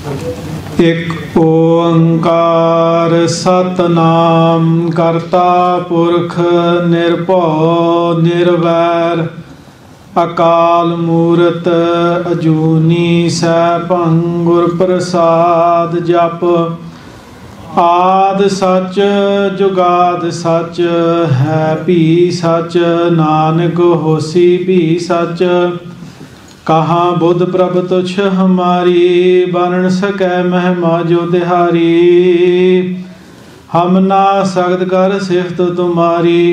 एक ओंकार सतनाम करता पुरख निर्भौ निर्वैर अकाल मूरत अजूनी सैभं गुर प्रसाद जप आद सच जुगाद सच है भी सच नानक होसी भी सच कहाँ बुध प्रभ तुछ हमारी बन सकै महिमा जो तिहारी हम ना सगद कर सिफत तुम्हारी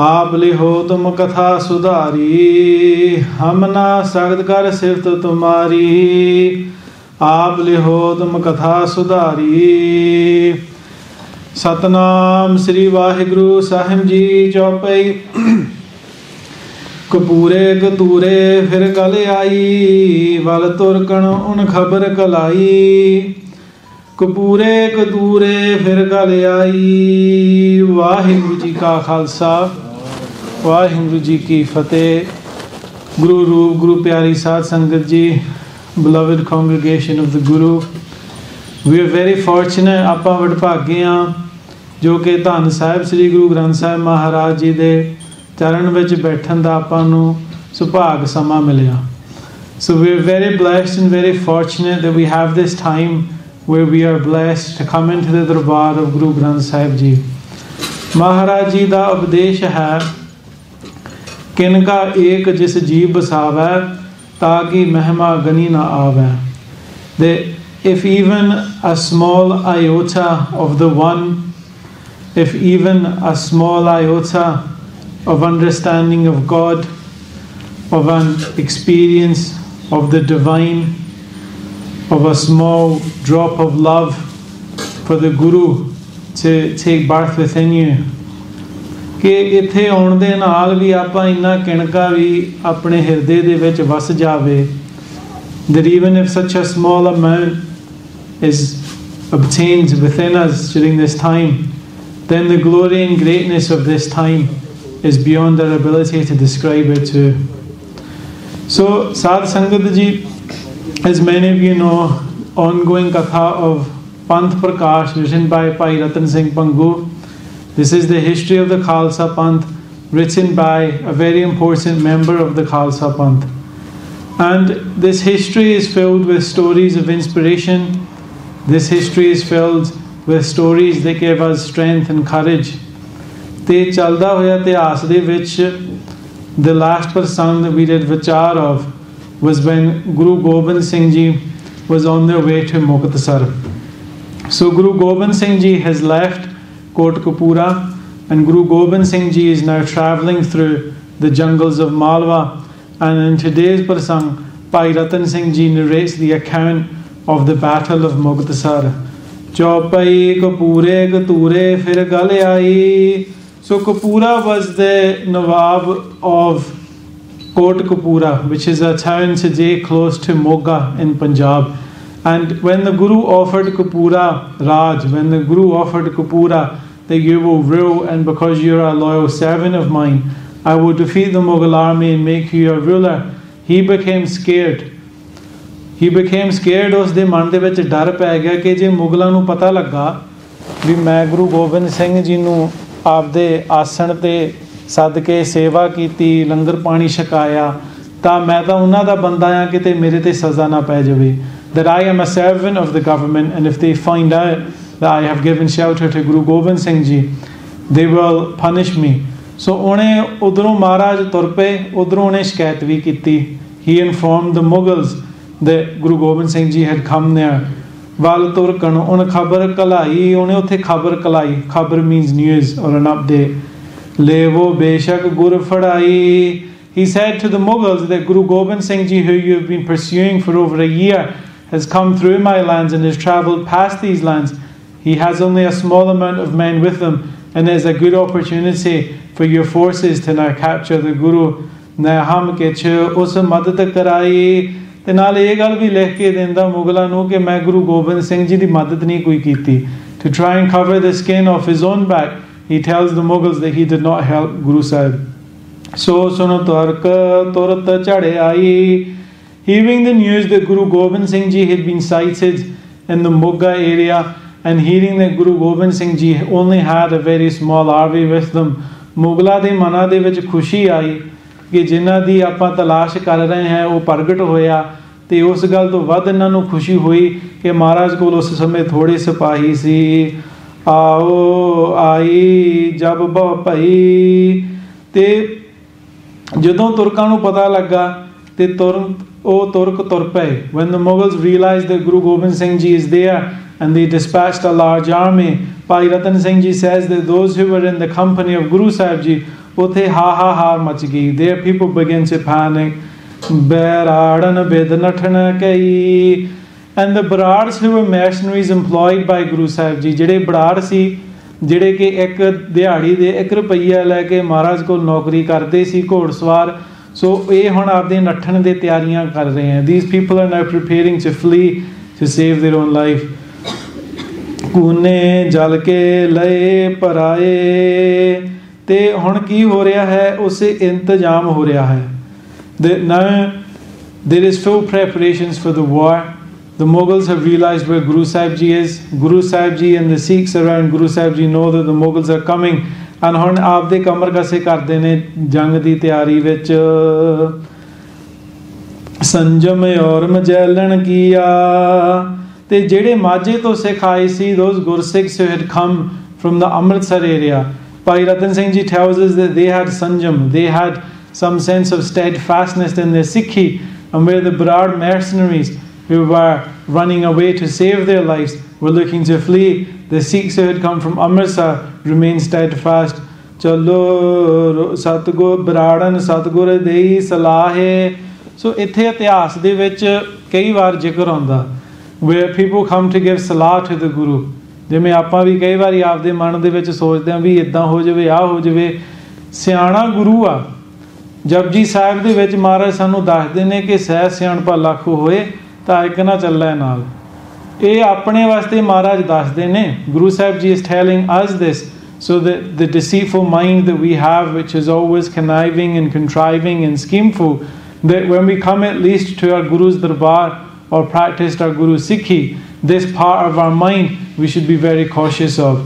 आप लिहो तुम कथा सुधारी हम ना सगद कर सिफत तुम्हारी आप लिहो तुम कथा सुधारी। सतनाम श्री वाहिगुरु साहिब जी चौपाई कपूरे कतूरे फिर गल आई वल तुरकण उन खबर कलाई कपूरे कतूरे फिर गल आई। वाहिगुरु जी का खालसा वाहिगुरु जी की फतेह। गुरु रूप गुरु प्यारी साध संगत जी, beloved congregation of the Guru, we are very fortunate ਆਪਾਂ ਵਡਭਾਗੇ ਹਾਂ ਜੋ ਕਿ ਧੰਨ ਸਾਹਿਬ ਸ੍ਰੀ ਗੁਰੂ ਗ੍ਰੰਥ ਸਾਹਿਬ ਮਹਾਰਾਜ ਜੀ ਦੇ ਚਰਨ ਵਿੱਚ ਬੈਠਣ ਦਾ ਆਪਾਂ ਨੂੰ ਸੁਭਾਗ ਸਮਾਂ ਮਿਲਿਆ। So we are very blessed and very fortunate that we have this time where we are blessed to come into the darbar of Guru Granth Sahib Ji। Maharaj ji ਦਾ ਉਪਦੇਸ਼ ਹੈ ਕਿਨਕਾ ਏਕ ਜਿਸ ਜੀਵ ਬਸਾਵੈ ਤਾਕਿ ਮਹਿਮਾ ਗਨੀ ਨਾ ਆਵੈ। That if even a small iota of the one, if even a small iota of understanding of God, of an experience of the divine, of a small drop of love for the Guru to take birth within you, ਕਿ ਇੱਥੇ ਆਉਣ ਦੇ ਨਾਲ ਵੀ ਆਪਾਂ ਇੰਨਾ ਕਿਣਕਾ ਵੀ ਆਪਣੇ ਹਿਰਦੇ ਦੇ ਵਿੱਚ ਵਸ ਜਾਵੇ, that even if such a small amount is obtained within us during this time, then the glory and greatness of this time is beyond our ability to describe it too. So, Sadh Sangat Ji, as many of you know, ongoing Katha of Panth Parkash written by Bhai Ratan Singh Pangu. This is the history of the Khalsa Panth written by a very important member of the Khalsa Panth. And this history is filled with stories of inspiration. This history is filled with stories that give us strength and courage. ਤੇ ਚੱਲਦਾ ਹੋਇਆ ਇਤਿਹਾਸ ਦੇ ਵਿੱਚ the last person that we did vichar of was when Guru Gobind Singh Ji was on their way to Muktsar. So Guru Gobind Singh Ji has left Kotkapura and Guru Gobind Singh Ji is now travelling through the jungles of Malwa, and in today's prasang Bhai Ratan Singh Ji narrates the account of the battle of Muktsar. Chaupai kapure kature fir gal aayi. So Kapura was the Nawab of Kotkapura, which is a town today close to Moga in Punjab. And when the Guru offered Kapura Raj, when the Guru offered Kapura that you will rule, and because you're a loyal servant of mine, I will defeat the Mughal army and make you a ruler, he became scared. He became scared. ਉਸ ਦੇ ਮਨ ਦੇ ਵਿੱਚ ਡਰ ਪੈ ਗਿਆ ਕਿ ਜੇ ਮੁਗਲਾਂ ਨੂੰ ਪਤਾ ਲੱਗਾ ਵੀ ਮੈਂ ਗੁਰੂ ਗੋਬਿੰਦ ਸਿੰਘ ਜੀ ਨੂੰ ਆਪਦੇ ਆਸਣ 'ਤੇ ਸੱਦ ਕੇ ਸੇਵਾ ਕੀਤੀ, ਲੰਗਰ ਪਾਣੀ ਛਕਾਇਆ, ਤਾਂ ਮੈਂ ਤਾਂ ਉਹਨਾਂ ਦਾ ਬੰਦਾ ਹਾਂ, ਕਿਤੇ ਮੇਰੇ 'ਤੇ ਸਜ਼ਾ ਨਾ ਪੈ ਜਾਵੇ। That I am a servant of the government, and if they find out that I have given shelter to Guru Gobind Singh Ji, they will punish me. So ਉਹਨੇ ਉੱਧਰੋਂ ਮਹਾਰਾਜ ਤੁਰ ਪਏ, ਉੱਧਰੋਂ ਉਹਨੇ ਸ਼ਿਕਾਇਤ ਵੀ ਕੀਤੀ। He informed the Mughals that Guru Gobind Singh Ji had come there. ਵੱਲ ਤੁਰਕਣ ਉਹਨੇ ਖਬਰ ਕਲਾਈ, ਉਹਨੇ ਉੱਥੇ ਖਬਰ ਕਲਾਈ। ਖਬਰ means news or an update। ਲੇਵੋ ਬੇਸ਼ੱਕ ਗੁਰ ਫੜਾਈ। He said to the Mughals that Guru Gobind Singh Ji, who you have been pursuing for over a year, has come through my lands and has travelled past these lands. He has only a small amount of men with him, and it is a good opportunity for your forces to now capture the Guru। ਨਾ ਹਮ ਕਿਛ ਉਸ ਮਦਦ ਕਰਾਈ। ਤੇ ਨਾਲ ਇਹ ਗੱਲ ਵੀ ਲਿਖ ਕੇ ਦਿੰਦਾ ਮੁਗਲਾਂ ਨੂੰ ਕਿ ਮੈਂ ਗੁਰੂ ਗੋਬਿੰਦ ਸਿੰਘ ਜੀ ਦੀ ਮਦਦ ਨਹੀਂ ਕੋਈ ਕੀਤੀ। To try and cover the skin of his own back, he tells the Mughals that he did not help Guru Sahib। ਸੋ ਸੁਨ ਤੁਰਕ ਤੁਰਤ ਝੜ ਆਈ। Hearing the news that Guru Gobind Singh Ji had been sighted in the Mughal area, and hearing that Guru Gobind Singh Ji only had a very small army with them, ਮੁਗਲਾਂ ਦੇ ਮਨਾਂ ਦੇ ਵਿੱਚ ਖੁਸ਼ੀ ਆਈ ਕਿ ਜਿਨ੍ਹਾਂ ਦੀ ਆਪਾਂ ਤਲਾਸ਼ ਕਰ ਰਹੇ ਹਾਂ ਉਹ ਪ੍ਰਗਟ ਹੋਇਆ। ਅਤੇ ਉਸ ਗੱਲ ਤੋਂ ਵੱਧ ਇਹਨਾਂ ਨੂੰ ਖੁਸ਼ੀ ਹੋਈ ਕਿ ਮਹਾਰਾਜ ਕੋਲ ਉਸ ਸਮੇਂ ਥੋੜ੍ਹੇ ਸਿਪਾਹੀ ਸੀ। ਆਓ ਆਈ ਜਬ ਬਹੁ ਭਈ, ਅਤੇ ਜਦੋਂ ਤੁਰਕਾਂ ਨੂੰ ਪਤਾ ਲੱਗਾ ਅਤੇ ਤੁਰੰਤ ਉਹ ਤੁਰਕ ਤੁਰ ਪਏ। When the Mughals realized that Guru Gobind Singh Ji is there and they dispatched a large army, Bhai Ratan Singh Ji says that those who were in the company of Guru Sahib Ji, ਉੱਥੇ ਹਾਹਾਕਾਰ much ਗਈ। There people begin to panic. ਬੈਰਾੜਨ ਬਿਦ ਨਠਣ ਕਈ, and the ਬਰਾੜਸ who were mercenaries employed by Guru Sahib Ji, ਜਿਹੜੇ ਬਰਾੜ ਸੀ ਜਿਹੜੇ ਕਿ ਇੱਕ ਦਿਹਾੜੀ ਦੇ 1 ਰੁਪਈਆ ਲੈ ਕੇ ਮਹਾਰਾਜ ਕੋਲ ਨੌਕਰੀ ਕਰਦੇ ਸੀ, ਘੋੜਸਵਾਰ। ਸੋ ਇਹ ਹੁਣ ਆਪਦੇ ਨੱਠਣ ਦੇ ਤਿਆਰੀਆਂ ਕਰ ਰਹੇ ਹਨ। These people are now preparing to flee to save their own life. ਕੂਨੇ ਜਲ ਕੇ ਲਏ ਪਰਾਏ, ਅਤੇ ਹੁਣ ਕੀ ਹੋ ਰਿਹਾ ਹੈ, ਉਸੇ ਇੰਤਜ਼ਾਮ ਹੋ ਰਿਹਾ ਹੈ। Now there is full preparations for the war. The Mughals have realized where Guru Sahib Ji is. Guru Sahib Ji and the Sikhs around Guru Sahib Ji know that the Mughals are coming, and ਹੁਣ ਆਪਦੇ ਕਮਰ ਕਸੇ ਕਰਦੇ ਨੇ ਜੰਗ ਦੀ ਤਿਆਰੀ ਵਿੱਚ। ਸੰਜਮ ਔਰ ਮਜੈਲਣ ਕੀਆ, ਅਤੇ ਜਿਹੜੇ ਮਾਝੇ ਤੋਂ ਸਿੱਖ ਆਏ ਸੀ, those Gursikhs who had come from the Amritsar area, Bhai Ratan Singh Ji tells us that they had sanjam, they had some sense of steadfastness in their Sikhi, and where the Barad mercenaries who were running away to save their lives were looking to flee, the Sikhs who had come from Amritsar remained steadfast. Chalo Satgur Baradan Satgur Dei Salahe. So ਇੱਥੇ ਇਤਿਹਾਸ ਦੇ ਵਿੱਚ ਕਈ ਵਾਰ ਜ਼ਿਕਰ ਆਉਂਦਾ where people come to give salah to the Guru. ਜਿਵੇਂ ਆਪਾਂ ਵੀ ਕਈ ਵਾਰੀ ਆਪਦੇ ਮਨ ਦੇ ਵਿੱਚ ਸੋਚਦੇ ਹਾਂ ਵੀ ਇੱਦਾਂ ਹੋ ਜਾਵੇ, ਆਹ ਹੋ ਜਾਵੇ। ਸਿਆਣਾ ਗੁਰੂ ਆ। ਜਪਜੀ ਸਾਹਿਬ ਦੇ ਵਿੱਚ ਮਹਾਰਾਜ ਸਾਨੂੰ ਦੱਸਦੇ ਨੇ ਕਿ ਸਹਿ ਸਿਆਣਪਾ ਲੱਖ ਹੋਏ ਤਾਂ ਇੱਕ ਨਾ ਚੱਲੇ ਨਾਲ। ਇਹ ਆਪਣੇ ਵਾਸਤੇ ਮਹਾਰਾਜ ਦੱਸਦੇ ਨੇ। Guru Sahib Ji is telling us this so that the deceitful mind that we have, which is always conniving and contriving and schemeful, that when we come at least to our Guru's darbar or practiced our Guru's Sikhi, this part of our mind we should be very cautious of.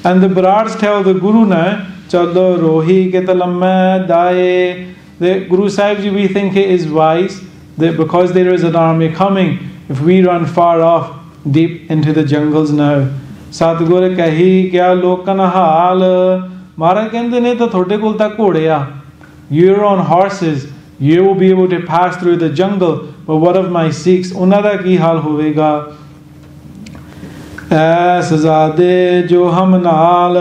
And the Barads tell the Guru now, Chalo rohi kitalamma dae. The Guru Sahib Ji, we think it is wise that because there is an army coming, if we run far off deep into the jungles now. Satgur kahi kya lokan haal. Maharaj ਕਹਿੰਦੇ ਨੇ ਤਾਂ ਤੁਹਾਡੇ ਕੋਲ ਤਾਂ ਘੋੜੇ ਆ, you're on horses, you will be able to pass through the jungle, but what of my Sikhs? ਉਹਨਾਂ ਦਾ ਕੀ ਹਾਲ ਹੋਵੇਗਾ? ਸਹਿਜ਼ਾਦੇ ਜੋ ਹਮ ਨਾਲ,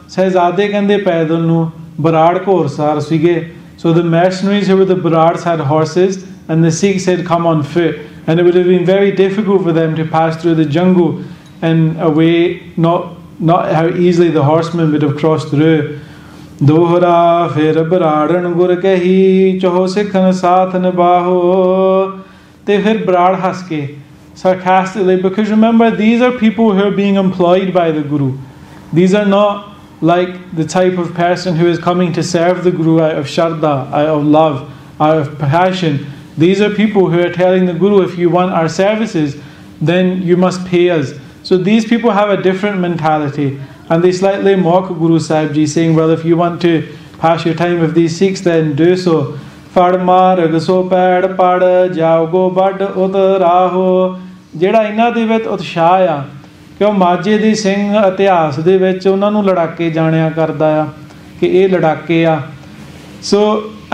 ਸਹਿਜ਼ਾਦੇ ਕਹਿੰਦੇ ਪੈਦਲ ਨੂੰ, ਬਰਾੜ ਘੋੜਸਾਰ ਸੀਗੇ। So the mercenaries who were the Barads had horses, and the Sikhs had come on foot, and it would have been very difficult for them to pass through the jungle in a way not how easily the horsemen would have crossed through. Dohra fir Baradan gur kahi choho sikhan saath nibaho. Te fir Barad has ke sarcastically, because remember, these are people who are being employed by the Guru. These are not like the type of person who is coming to serve the Guru out of Shraddha, out of love, out of passion. These are people who are telling the Guru, if you want our services, then you must pay us. So these people have a different mentality, and they slightly mock Guru Sahib Ji, saying, well, if you want to pass your time with these Sikhs, then do so. Fad marg so pad pad jaogo bad utraho. ਜਿਹੜਾ ਇਹਨਾਂ ਦੇ ਵਿੱਚ ਉਤਸ਼ਾਹ ਆ ਕਿ ਉਹ ਮਾਝੇ ਦੇ ਸਿੰਘ ਇਤਿਹਾਸ ਦੇ ਵਿੱਚ ਉਹਨਾਂ ਨੂੰ ਲੜਾਕੇ ਜਾਣਿਆ ਕਰਦਾ ਆ ਕਿ ਇਹ ਲੜਾਕੇ ਆ। So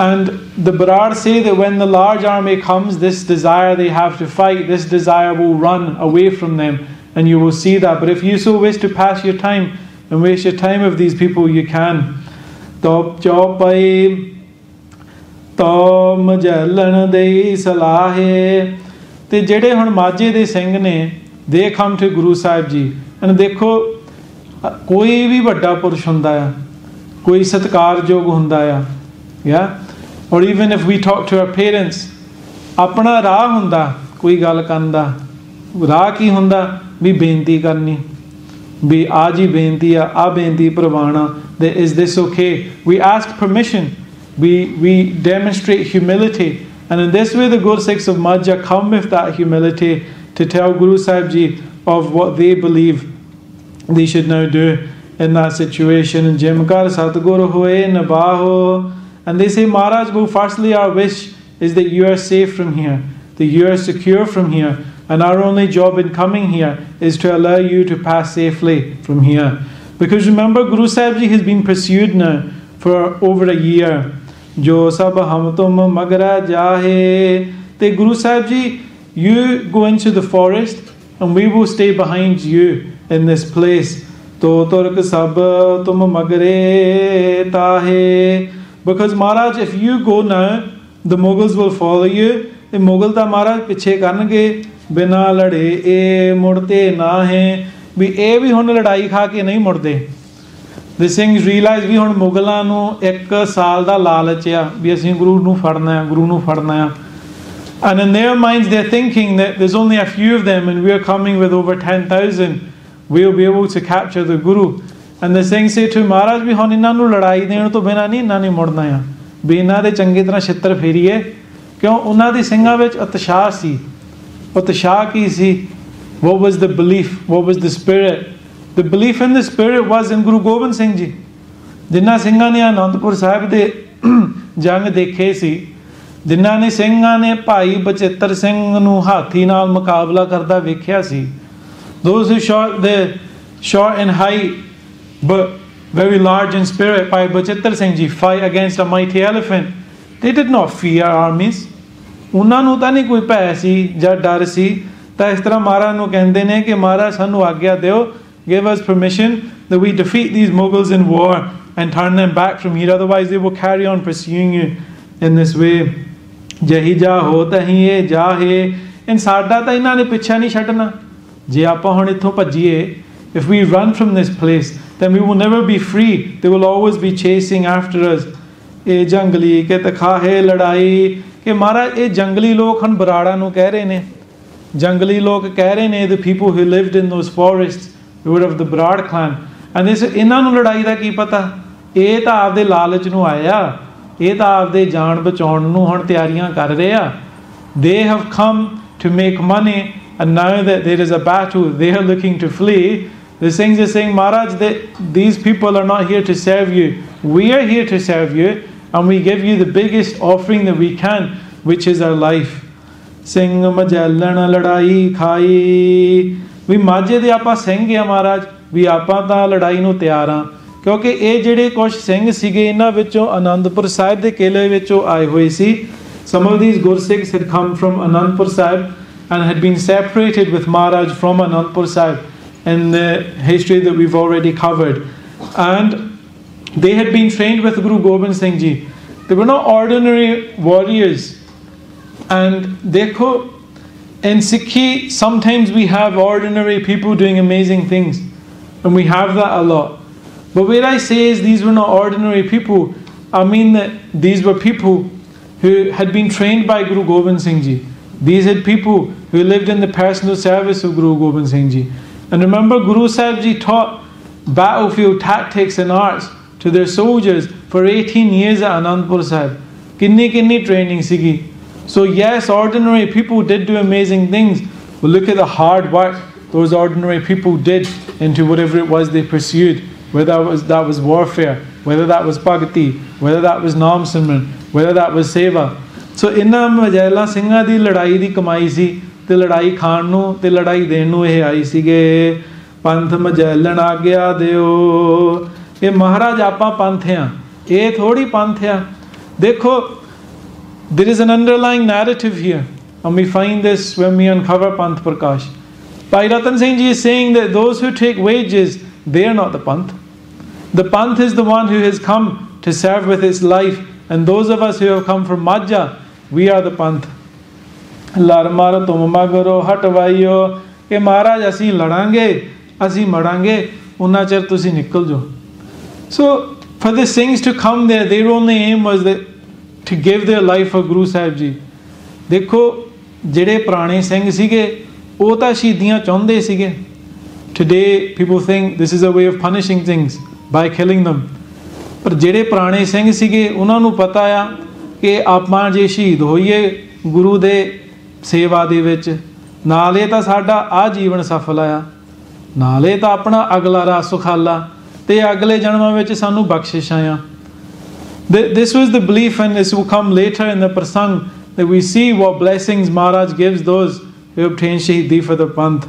and the Barad say that when the large army comes, this desire they have to fight, this desire will run away from them, and you will see that. But if you so wish to pass your time and waste your time with these people, you can. Top chopai tom jalan dei salahe. ਤੇ ਜਿਹੜੇ ਹੁਣ ਮਾਝੇ ਦੇ ਸਿੰਘ ਨੇ, ਦੇ come to Guru Sahib ji. And ਦੇਖੋ, ਕੋਈ ਵੀ ਵੱਡਾ ਪੁਰਸ਼ ਹੁੰਦਾ ਆ, ਕੋਈ ਸਤਿਕਾਰਯੋਗ ਹੁੰਦਾ ਆ, ਯਾ ਔਰ even if we talk to our parents, ਆਪਣਾ ਰਾਹ ਹੁੰਦਾ ਕੋਈ ਗੱਲ ਕਰਨ ਦਾ। ਰਾਹ ਕੀ ਹੁੰਦਾ? ਵੀ ਬੇਨਤੀ ਕਰਨੀ, ਵੀ ਆ ਜੀ ਬੇਨਤੀ ਆ, ਆਹ ਬੇਨਤੀ ਪ੍ਰਵਾਨਾ, that is this okay? We ask permission, we demonstrate humility And in this way the Gursikhs of Majha come with that humility to tell Guru Sahib Ji of what they believe they should now do in that situation. And Jimkar Satguru Hoye Nabaho. And they say, Maharaj, well, firstly our wish is that you are safe from here, that you are secure from here. And our only job in coming here is to allow you to pass safely from here. Because remember, Guru Sahib Ji has been pursued now for over a year. Jo sab hum tum magra jahe. Te Guru Sahib Ji, you go into the forest and we will stay behind you in this place. To turk sab tum magre tahe. Because Maharaj, if you go now, the Mughals will follow you. The Mughal ta Maharaj piche karnge. बिना लड़े ए मुड़ते ना हैं भी ए भी हुण लड़ाई खा के नहीं मुड़ते. The Singhs realize भी हुण मुगलों नूं एक साल दा लालच आ भी असीं गुरु नूं फड़ना है, गुरु नूं फड़ना है. And in their minds they're thinking that there's only a few of them and we're coming with over 10,000. We'll be able to capture the Guru. And the Singhs say to Maharaj भी हुण इन्हां नूं लड़ाई देण तो बिना नहीं इन्हां ने मुड़ना है भी इन्हां दे चंगी तरह छित्तर फेरीए क्यों उन्हां दी ਸਿੰਘਾਂ ਵਿੱਚ ਉਤਸ਼ਾਹ ਸੀ. Uttashah ki si, what was the belief? What was the spirit? The belief in the spirit was in Guru Gobind Singh Ji. Jinnah ਸਿੰਘਾਂ ਨੇ Anandpur Sahib ਦੇ ਜੰਗ ਦੇਖੇ ਸੀ, ਜਿਨ੍ਹਾਂ ਨੇ ਸਿੰਘਾਂ ਨੇ ਭਾਈ ਬਚਿੱਤਰ ਸਿੰਘ ਨੂੰ ਹਾਥੀ ਨਾਲ ਮੁਕਾਬਲਾ ਕਰਦਾ ਵੇਖਿਆ ਸੀ. Those who short in height but very large in spirit, Bhai Bachittar Singh Ji fight against a mighty elephant. They did not fear armies. ਉਹਨਾਂ ਨੂੰ ਤਾਂ ਨਹੀਂ ਕੋਈ ਭੈ ਸੀ ਜਾਂ ਡਰ ਸੀ. ਤਾਂ ਇਸ ਤਰ੍ਹਾਂ ਮਹਾਰਾਜ ਨੂੰ ਕਹਿੰਦੇ ਨੇ ਕਿ ਮਹਾਰਾਜ ਸਾਨੂੰ ਆਗਿਆ ਦਿਓ, give us permission that we defeat these Mughals in war and turn them back from here, otherwise they will carry on pursuing you in this way. ਜਹੀ ਜਾ ਹੋ ਤਹੀਂ ਇਹ ਜਾਹੇ. ਇਨ ਸਾਡਾ ਤਾਂ ਇਹਨਾਂ ਨੇ ਪਿੱਛਾ ਨਹੀਂ ਛੱਡਣਾ. ਜੇ ਆਪਾਂ ਹੁਣ ਇੱਥੋਂ ਭੱਜੀਏ, if we run from this place, then we will never be free. They will always be chasing after us. ਇਹ ਜੰਗਲੀ ਕਿ ਤਖਾਹੇ ਲੜਾਈ ਕਿ ਮਹਾਰਾਜ ਇਹ ਜੰਗਲੀ ਲੋਕ ਹਨ ਬਰਾੜਾ ਨੂੰ ਕਹਿ ਰਹੇ ਨੇ. ਜੰਗਲੀ ਲੋਕ ਕਹਿ ਰਹੇ ਨੇ the people who lived in those forests who were of the Brad clan. and this ਇਹਨਾਂ ਨੂੰ ਲੜਾਈ ਦਾ ਕੀ ਪਤਾ. ਇਹ ਤਾਂ ਆਪਦੇ ਲਾਲਚ ਨੂੰ ਆਇਆ, ਇਹ ਤਾਂ ਆਪਦੇ ਜਾਨ ਬਚਾਉਣ ਨੂੰ ਹੁਣ ਤਿਆਰੀਆਂ ਕਰ ਰਹੇ ਆ. they have come to make money and now that there is a battle they are looking to flee. The Singhs are saying, Maharaj, that these people are not here to serve you. We are here to serve you. And we give you the biggest offering that we can, which is our life. Singh majalan ladai khai. We ਮਾਝੇ ਦੇ ਆਪਾਂ ਸਿੰਘ ਆ ਮਹਾਰਾਜ, ਵੀ ਆਪਾਂ ਤਾਂ ਲੜਾਈ ਨੂੰ ਤਿਆਰ ਆ. ਕਿਉਂਕਿ ਇਹ ਜਿਹੜੇ ਕੁਝ ਸਿੰਘ ਸੀਗੇ ਇਹਨਾਂ ਵਿੱਚੋਂ ਅਨੰਦਪੁਰ ਸਾਹਿਬ ਦੇ ਕਿਲੇ ਵਿੱਚੋਂ ਆਏ ਹੋਏ ਸੀ. Some of these Gursikhs had come from Anandpur Sahib and had been separated with Maharaj from Anandpur Sahib in the history that we've already covered. And they had been trained with Guru Gobind Singh Ji. They were not ordinary warriors. And dekho, in Sikhi, sometimes we have ordinary people doing amazing things. And we have that a lot. But where I say is these were not ordinary people, I mean that these were people who had been trained by Guru Gobind Singh Ji. These are people who lived in the personal service of Guru Gobind Singh Ji. And remember, Guru Sahib Ji taught battlefield tactics and arts to their soldiers for 18 years at Anandpur Sahib. Kinni training sigi. So yes, ordinary people did do amazing things, but look at the hard work those ordinary people did into whatever it was they pursued, whether that was warfare, whether that was bhakti, whether that was naam simran, whether that was seva. So inna majela ਸਿੰਘਾਂ ਦੀ ਲੜਾਈ ਦੀ ਕਮਾਈ ਸੀ ਤੇ ਲੜਾਈ ਖਾਣ ਨੂੰ ਤੇ ਲੜਾਈ ਦੇਣ ਨੂੰ ਇਹ ਆਈ ਸੀਗੇ. ਪੰਥ ਮਜੈਲਣ ਆਗਿਆ ਦਿਓ. ਇਹ ਮਹਾਰਾਜ ਆਪਾਂ ਪੰਥ ਆ, ਇਹ ਥੋੜੀ ਪੰਥ ਆ. ਦੇਖੋ, there is an underlying narrative here, and we find this when we uncover Panth Parkash. Bhai Ratan Singh Ji is saying that those who take wages, they are not the Panth. The Panth is the one who has come to serve with its life, and those of us who have come from Majha, we are the Panth. lar mar tum magro hatwaiyo ਕਿ ਮਹਾਰਾਜ ਅਸੀਂ ਲੜਾਂਗੇ, ਅਸੀਂ ਮੜਾਂਗੇ, ਉਨਾ ਚਿਰ ਤੁਸੀਂ ਨਿਕਲ ਜਾਓ. So for the Singhs to come there, their only aim was that to give their life for Guru Sahib Ji. ਦੇਖੋ, ਜਿਹੜੇ ਪੁਰਾਣੇ ਸਿੰਘ ਸੀਗੇ ਉਹ ਤਾਂ ਸ਼ਹੀਦੀਆਂ ਚਾਹੁੰਦੇ ਸੀਗੇ. Today people think this is a way of punishing things by killing them. ਪਰ ਜਿਹੜੇ ਪੁਰਾਣੇ ਸਿੰਘ ਸੀਗੇ ਉਹਨਾਂ ਨੂੰ ਪਤਾ ਆ ਕਿ ਆਪਾਂ ਜੇ ਸ਼ਹੀਦ ਹੋਈਏ ਗੁਰੂ ਦੇ ਸੇਵਾ ਦੇ ਵਿੱਚ, ਨਾਲੇ ਤਾਂ ਸਾਡਾ ਆ ਜੀਵਨ ਸਫਲ ਆ, ਨਾਲੇ ਤਾਂ ਆਪਣਾ ਅਗਲਾ ਰਾਹ ਸੁਖਾਲਾ, ਤੇ ਅਗਲੇ ਜਨਮਾਂ ਵਿੱਚ ਸਾਨੂੰ ਬਖਸ਼ਿਸ਼ਾਂ ਆ। This was the belief, and this will come later in the prasang, that we see what blessings Maharaj gives those who obtain Shahidi for the Panth.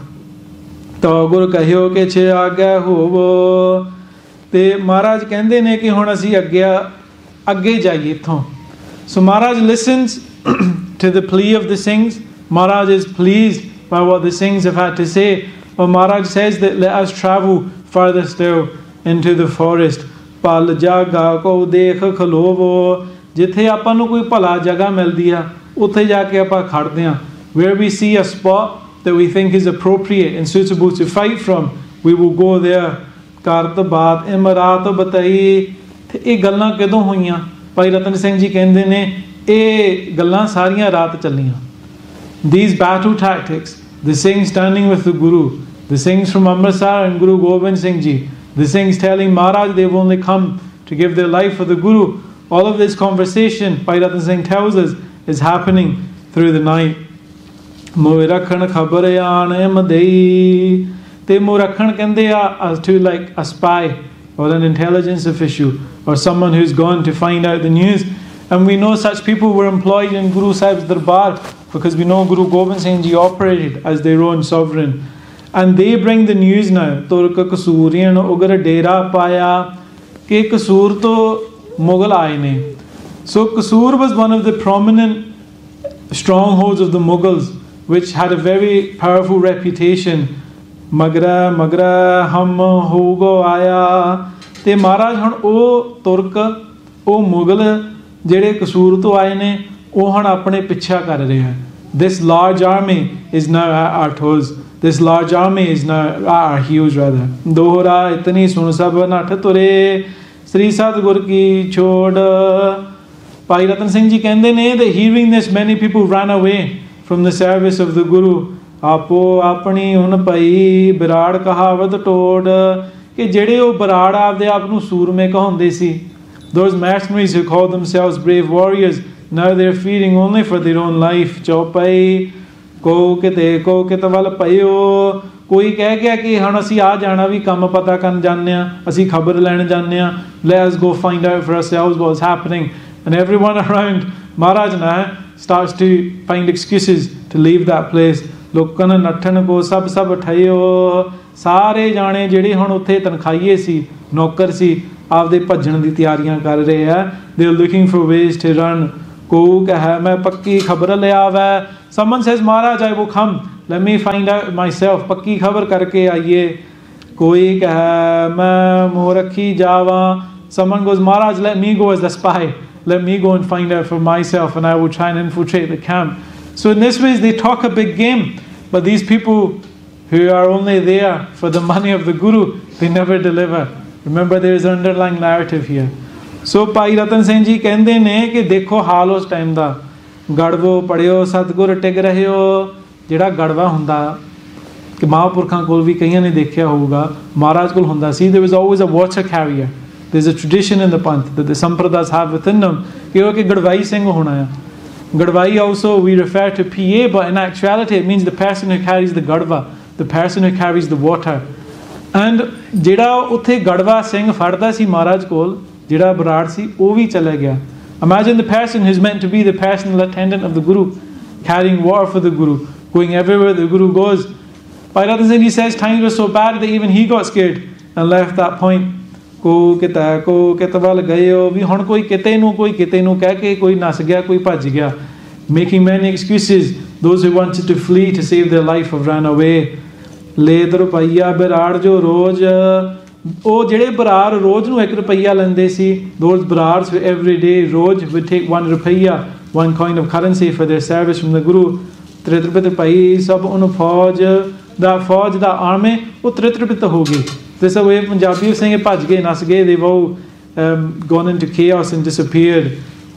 ਤਾਂ ਗੁਰੂ ਕਹਿਓ ਕਿ ਛੇ ਆਗਿਆ ਹੋਵੋ, ਤੇ ਮਹਾਰਾਜ ਕਹਿੰਦੇ ਨੇ ਕਿ ਹੁਣ ਅਸੀਂ ਅੱਗੇ ਜਾਈਏ ਇੱਥੋਂ। So Maharaj listens to the plea of the Singhs. Maharaj is pleased by what the Singhs have had to say, but Maharaj says that let us travel further still into the forest. ਪਲ ਜਾਗਾ ਕੋ ਦੇਖ ਖਲੋਵੋ, ਜਿੱਥੇ ਆਪਾਂ ਨੂੰ ਕੋਈ ਭਲਾ ਜਗ੍ਹਾ ਮਿਲਦੀ ਆ ਉੱਥੇ ਜਾ ਕੇ ਆਪਾਂ ਖੜਦੇ ਹਾਂ। Where we see a spot that we think is appropriate and suitable to fight from, we will go there. ਕਰਤ ਬਾਤ ਇਮਰਾਤ ਬਤਾਈ, ਤੇ ਇਹ ਗੱਲਾਂ ਕਦੋਂ ਹੋਈਆਂ? ਭਾਈ ਰਤਨ ਸਿੰਘ ਜੀ ਕਹਿੰਦੇ ਨੇ ਇਹ ਗੱਲਾਂ ਸਾਰੀਆਂ ਰਾਤ ਚੱਲੀਆਂ। These battle tactics, the Singhs standing with the Guru, the Singhs from Amritsar and Guru Gobind Singh Ji, the Singhs telling Maharaj they've only come to give their life for the Guru, all of this conversation, Bhai Ratan Singh tells us, is happening through the night. Moe rakhan khabar aan madei, te moe rakhan kende as to like a spy or an intelligence official or someone who's gone to find out the news. And we know such people were employed in Guru Sahib's darbar, because we know Guru Gobind Singh Ji operated as their own sovereign. And they bring the news now. Turk Kasurian ugar dera paya ke Kasur to Mughal aaye ne. So Kasur was one of the prominent strongholds of the Mughals, which had a very powerful reputation. Magra hum hogo aya. Te Maharaj hun o Turk o Mughal ਜਿਹੜੇ ਕਸੂਰ ਤੋਂ ਆਏ ਨੇ ਉਹ ਹੁਣ ਆਪਣੇ ਪਿੱਛਾ ਕਰ ਰਹੇ ਹਨ। This large army is now at our toes. This large army is now at our heels rather. ਦੋਹਰਾ ਇਤਨੀ ਸੁਣ ਸਭ ਨੱਠ ਤੁਰੇ, ਸ੍ਰੀ ਸਤਿਗੁਰ ਕੀ ਛੋੜ। ਭਾਈ ਰਤਨ ਸਿੰਘ ਜੀ ਕਹਿੰਦੇ ਨੇ that hearing this many people ran away from the service of the Guru. ਆਪੋ ਆਪਣੀ ਹੁਣ ਪਈ ਬਰਾੜ ਕਹਾਵਤ ਟੋੜ, ਕਿ ਜਿਹੜੇ ਉਹ ਬਰਾੜ ਆਪਦੇ ਆਪ ਨੂੰ ਸੂਰਮੇ ਕਹਾਉਂਦੇ ਸੀ, those mercenaries who called themselves brave warriors, now they're fearing only for their own life. ਚੌਪਈ ਕੋ ਕਿਤੇ ਵੱਲ ਪਈਓ, ਕੋਈ ਕਹਿ ਗਿਆ ਕਿ ਹੁਣ ਅਸੀਂ ਆ ਜਾਣਾ ਵੀ ਕੰਮ ਪਤਾ ਕਰਨ ਜਾਂਦੇ ਹਾਂ, ਅਸੀਂ ਖਬਰ ਲੈਣ ਜਾਂਦੇ ਹਾਂ, let us go find out for ourselves what's happening. And everyone around Maharaj now starts to find excuses to leave that place. ਲੋਕਾਂ ਨੇ ਨੱਠਣ ਕੋ ਸਭ ਠਾਇਓ, ਸਾਰੇ ਜਾਣੇ ਜਿਹੜੇ ਹੁਣ ਉੱਥੇ ਤਨਖਾਹੀਏ ਸੀ, ਨੌਕਰ ਸੀ, ਆਪਦੇ ਭੱਜਣ ਦੀ ਤਿਆਰੀਆਂ ਕਰ ਰਹੇ ਆ। They are looking for ways to run. ਕੋ ਕਹੇ ਮੈਂ ਪੱਕੀ ਖਬਰ ਲਿਆ ਵੈ, someone says Maharaj I will come, let me find out myself, ਪੱਕੀ ਖਬਰ ਕਰਕੇ ਆਈਏ। ਕੋਈ ਕਹੇ ਮੈਂ ਮੂੰਹ ਰੱਖੀ ਜਾਵਾਂ, someone goes Maharaj let me go as a spy, let me go and find out for myself and I will try and infiltrate the camp. So in this way they talk a big game, but these people who are only there for the money of the Guru, they never deliver. Remember there is an underlying narrative here. So ਭਾਈ ਰਤਨ ਸਿੰਘ ਜੀ ਕਹਿੰਦੇ ਨੇ ਕਿ ਦੇਖੋ ਹਾਲ ਉਸ time ਦਾ, ਗੜਵੋ ਪੜਿਓ ਸਤਿਗੁਰ ਟਿਕ ਰਹਿਓ। ਜਿਹੜਾ ਗੜਵਾ ਹੁੰਦਾ ਕਿ ਮਹਾਂਪੁਰਖਾਂ ਕੋਲ ਵੀ ਕਈਆਂ ਨੇ ਦੇਖਿਆ ਹੋਊਗਾ, ਮਹਾਰਾਜ ਕੋਲ ਹੁੰਦਾ ਸੀ, there was always a water carrier. There's a tradition in the Panth that the Sampradas have within them ਕਿ ਉਹ ਕਿ ਗੜਵਾਈ ਸਿੰਘ ਹੋਣਾ ਆ। ਗੜਵਾਈ also we refer to PA, but in actuality it means the person who carries the gadva, the person who carries the water. And ਜਿਹੜਾ ਉੱਥੇ ਗੜਵਾ ਸਿੰਘ ਫੜਦਾ ਸੀ ਮਹਾਰਾਜ ਕੋਲ, ਜਿਹੜਾ ਬਰਾੜ ਸੀ ਉਹ ਵੀ ਚਲਾ ਗਿਆ। Imagine the person who's meant to be the personal attendant of the Guru, carrying water for the Guru, going everywhere the Guru goes. Bhai Ratan Singh Ji says times were so bad that even he got scared and left that point. ਕੋ ਕਿਤੇ ਵੱਲ ਗਏ ਹੋ, ਵੀ ਹੁਣ ਕੋਈ ਕਿਤੇ ਨੂੰ ਕਹਿ ਕੇ ਕੋਈ ਨੱਸ ਗਿਆ, ਕੋਈ ਭੱਜ ਗਿਆ। Making many excuses. Those who wanted to flee to save their life have ran away. ਲੇਤ ਰੁਪਈਆ ਬਰਾੜ ਜੋ ਰੋਜ਼, ਉਹ ਜਿਹੜੇ ਬਰਾੜ ਰੋਜ਼ ਨੂੰ 1 ਰੁਪਈਆ ਲੈਂਦੇ ਸੀ, those barars who every day rose would take 1 ਰੁਪਈਆ, 1 coin of currency for their service from the Guru. ਤ੍ਰਿਤ੍ਰਿਪਤ ਭਾਈ ਸਭ ਉਹਨੂੰ ਫੌਜ ਦਾ ਆਰਮੀ ਉਹ ਤ੍ਰਿਤ੍ਰਿਪਤ ਹੋ ਗਈ। ਤੇ ਸਭ ਇਹ ਪੰਜਾਬੀ ਸਿੰਘ ਭੱਜ ਗਏ, ਨੱਸ ਗਏ, they've all gone into chaos and disappeared.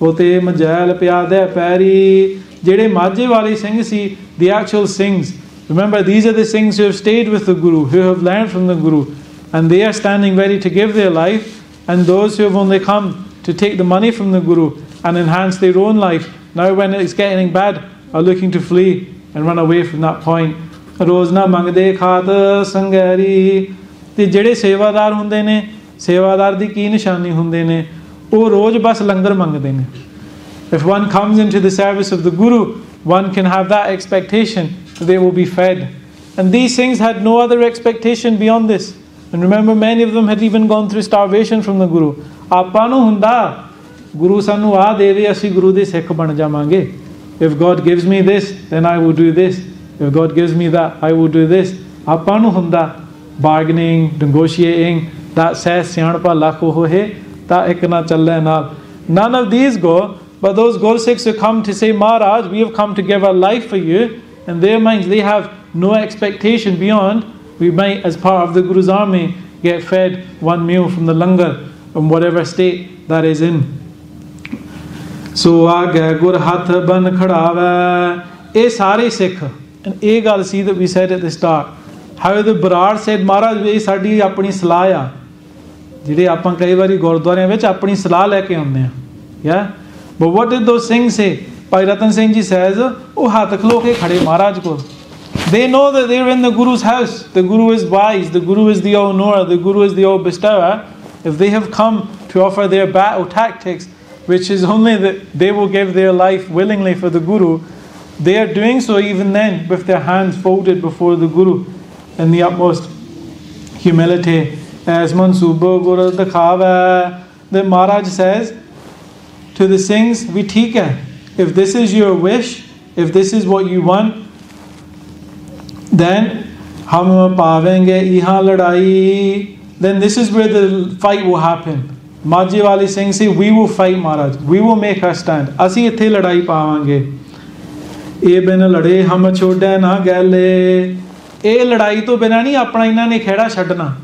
ਉਹ ਤੇ ਮਜੈਲ ਪਿਆ ਦੇ ਪੈਰੀ, ਜਿਹੜੇ ਮਾਝੇ ਵਾਲੇ ਸਿੰਘ ਸੀ, the actual Singhs. Remember, these are the Singhs who have stayed with the Guru, who have learned from the Guru, and they are standing ready to give their life. And those who have only come to take the money from the Guru, and enhance their own life, now when it's getting bad, are looking to flee and run away from that point. ਰੋਜ਼ ਨਾ ਮੰਗਦੇ ਖਾਤ ਸੰਗੈਰੀ। ਤੇ ਜਿਹੜੇ ਸੇਵਾਦਾਰ ਹੁੰਦੇ ਨੇ, ਸੇਵਾਦਾਰ ਦੀ ਕੀ ਨਿਸ਼ਾਨੀ ਹੁੰਦੇ ਨੇ? ਉਹ ਰੋਜ਼ ਬਸ ਲੰਗਰ ਮੰਗਦੇ ਨੇ। If one comes into the service of the Guru, one can have that expectation that they will be fed. And these things had no other expectation beyond this. And remember, many of them had even gone through starvation from the Guru. ਆਪਾਂ ਨੂੰ ਹੁੰਦਾ ਗੁਰੂ ਸਾਨੂੰ ਆਹ ਦੇਵੇ, ਅਸੀਂ ਗੁਰੂ ਦੇ ਸਿੱਖ ਬਣ ਜਾਵਾਂਗੇ। If God gives me this, then I will do this. If God gives me that, I will do this. ਆਪਾਂ ਨੂੰ ਹੁੰਦਾ bargaining, negotiating, that says ਸਿਆਣਪਾ lakh ਹੋਏ ਤਾਂ ਇੱਕ ਨਾ ਚੱਲੇ ਨਾਲ। None of these go, but those Guru Sikhs who come to say, Maharaj, we have come to give our life for you, in their minds they have no expectation beyond, we might, as part of the Guru's army, get fed one meal from the langar, from whatever state that is in. So ਆਗੇ ਗੁਰ ਹੱਥ ਬਨ ਖੜਾਵੇ। ਇਹ ਸਾਰੇ ਸਿੱਖ, and ਇਹ ਗੱਲ ਸੀ that we said at the start, how the Barar said, Maharaj, ਇਹ ਸਾਡੀ ਆਪਣੀ ਸਲਾਹ ਆ। ਜਿਹੜੇ ਆਪਾਂ ਕਈ ਵਾਰੀ ਗੁਰਦੁਆਰਿਆਂ ਵਿੱਚ ਆਪਣੀ ਸਲਾਹ ਲੈ ਕੇ ਆਉਂਦੇ ਆ। Yeah? But what did those Singhs say? Bhai Ratan Singh Ji says, ਉਹ ਹੱਥ ਖਲੋ ਕੇ ਖੜੇ ਮਹਾਰਾਜ ਕੋਲ। They know that they're in the Guru's house. The Guru is wise. The Guru is the all-knower. The Guru is the all-bestower. If they have come to offer their battle tactics, which is only that they will give their life willingly for the Guru, they are doing so even then with their hands folded before the Guru in the utmost humility. As Mansuba Guru Dakhava, the Maharaj says to the Singhs, we theek hai. If this is your wish, if this is what you want, then hum pavenge iha ladai. Then this is where the fight will happen. Majhi wali Singh say, we will fight Maharaj. We will make our stand. Asi ithe ladai pavange. E bin lade hum chode na gale. E ladai to bina nahi apna inna ne kheda chhadna.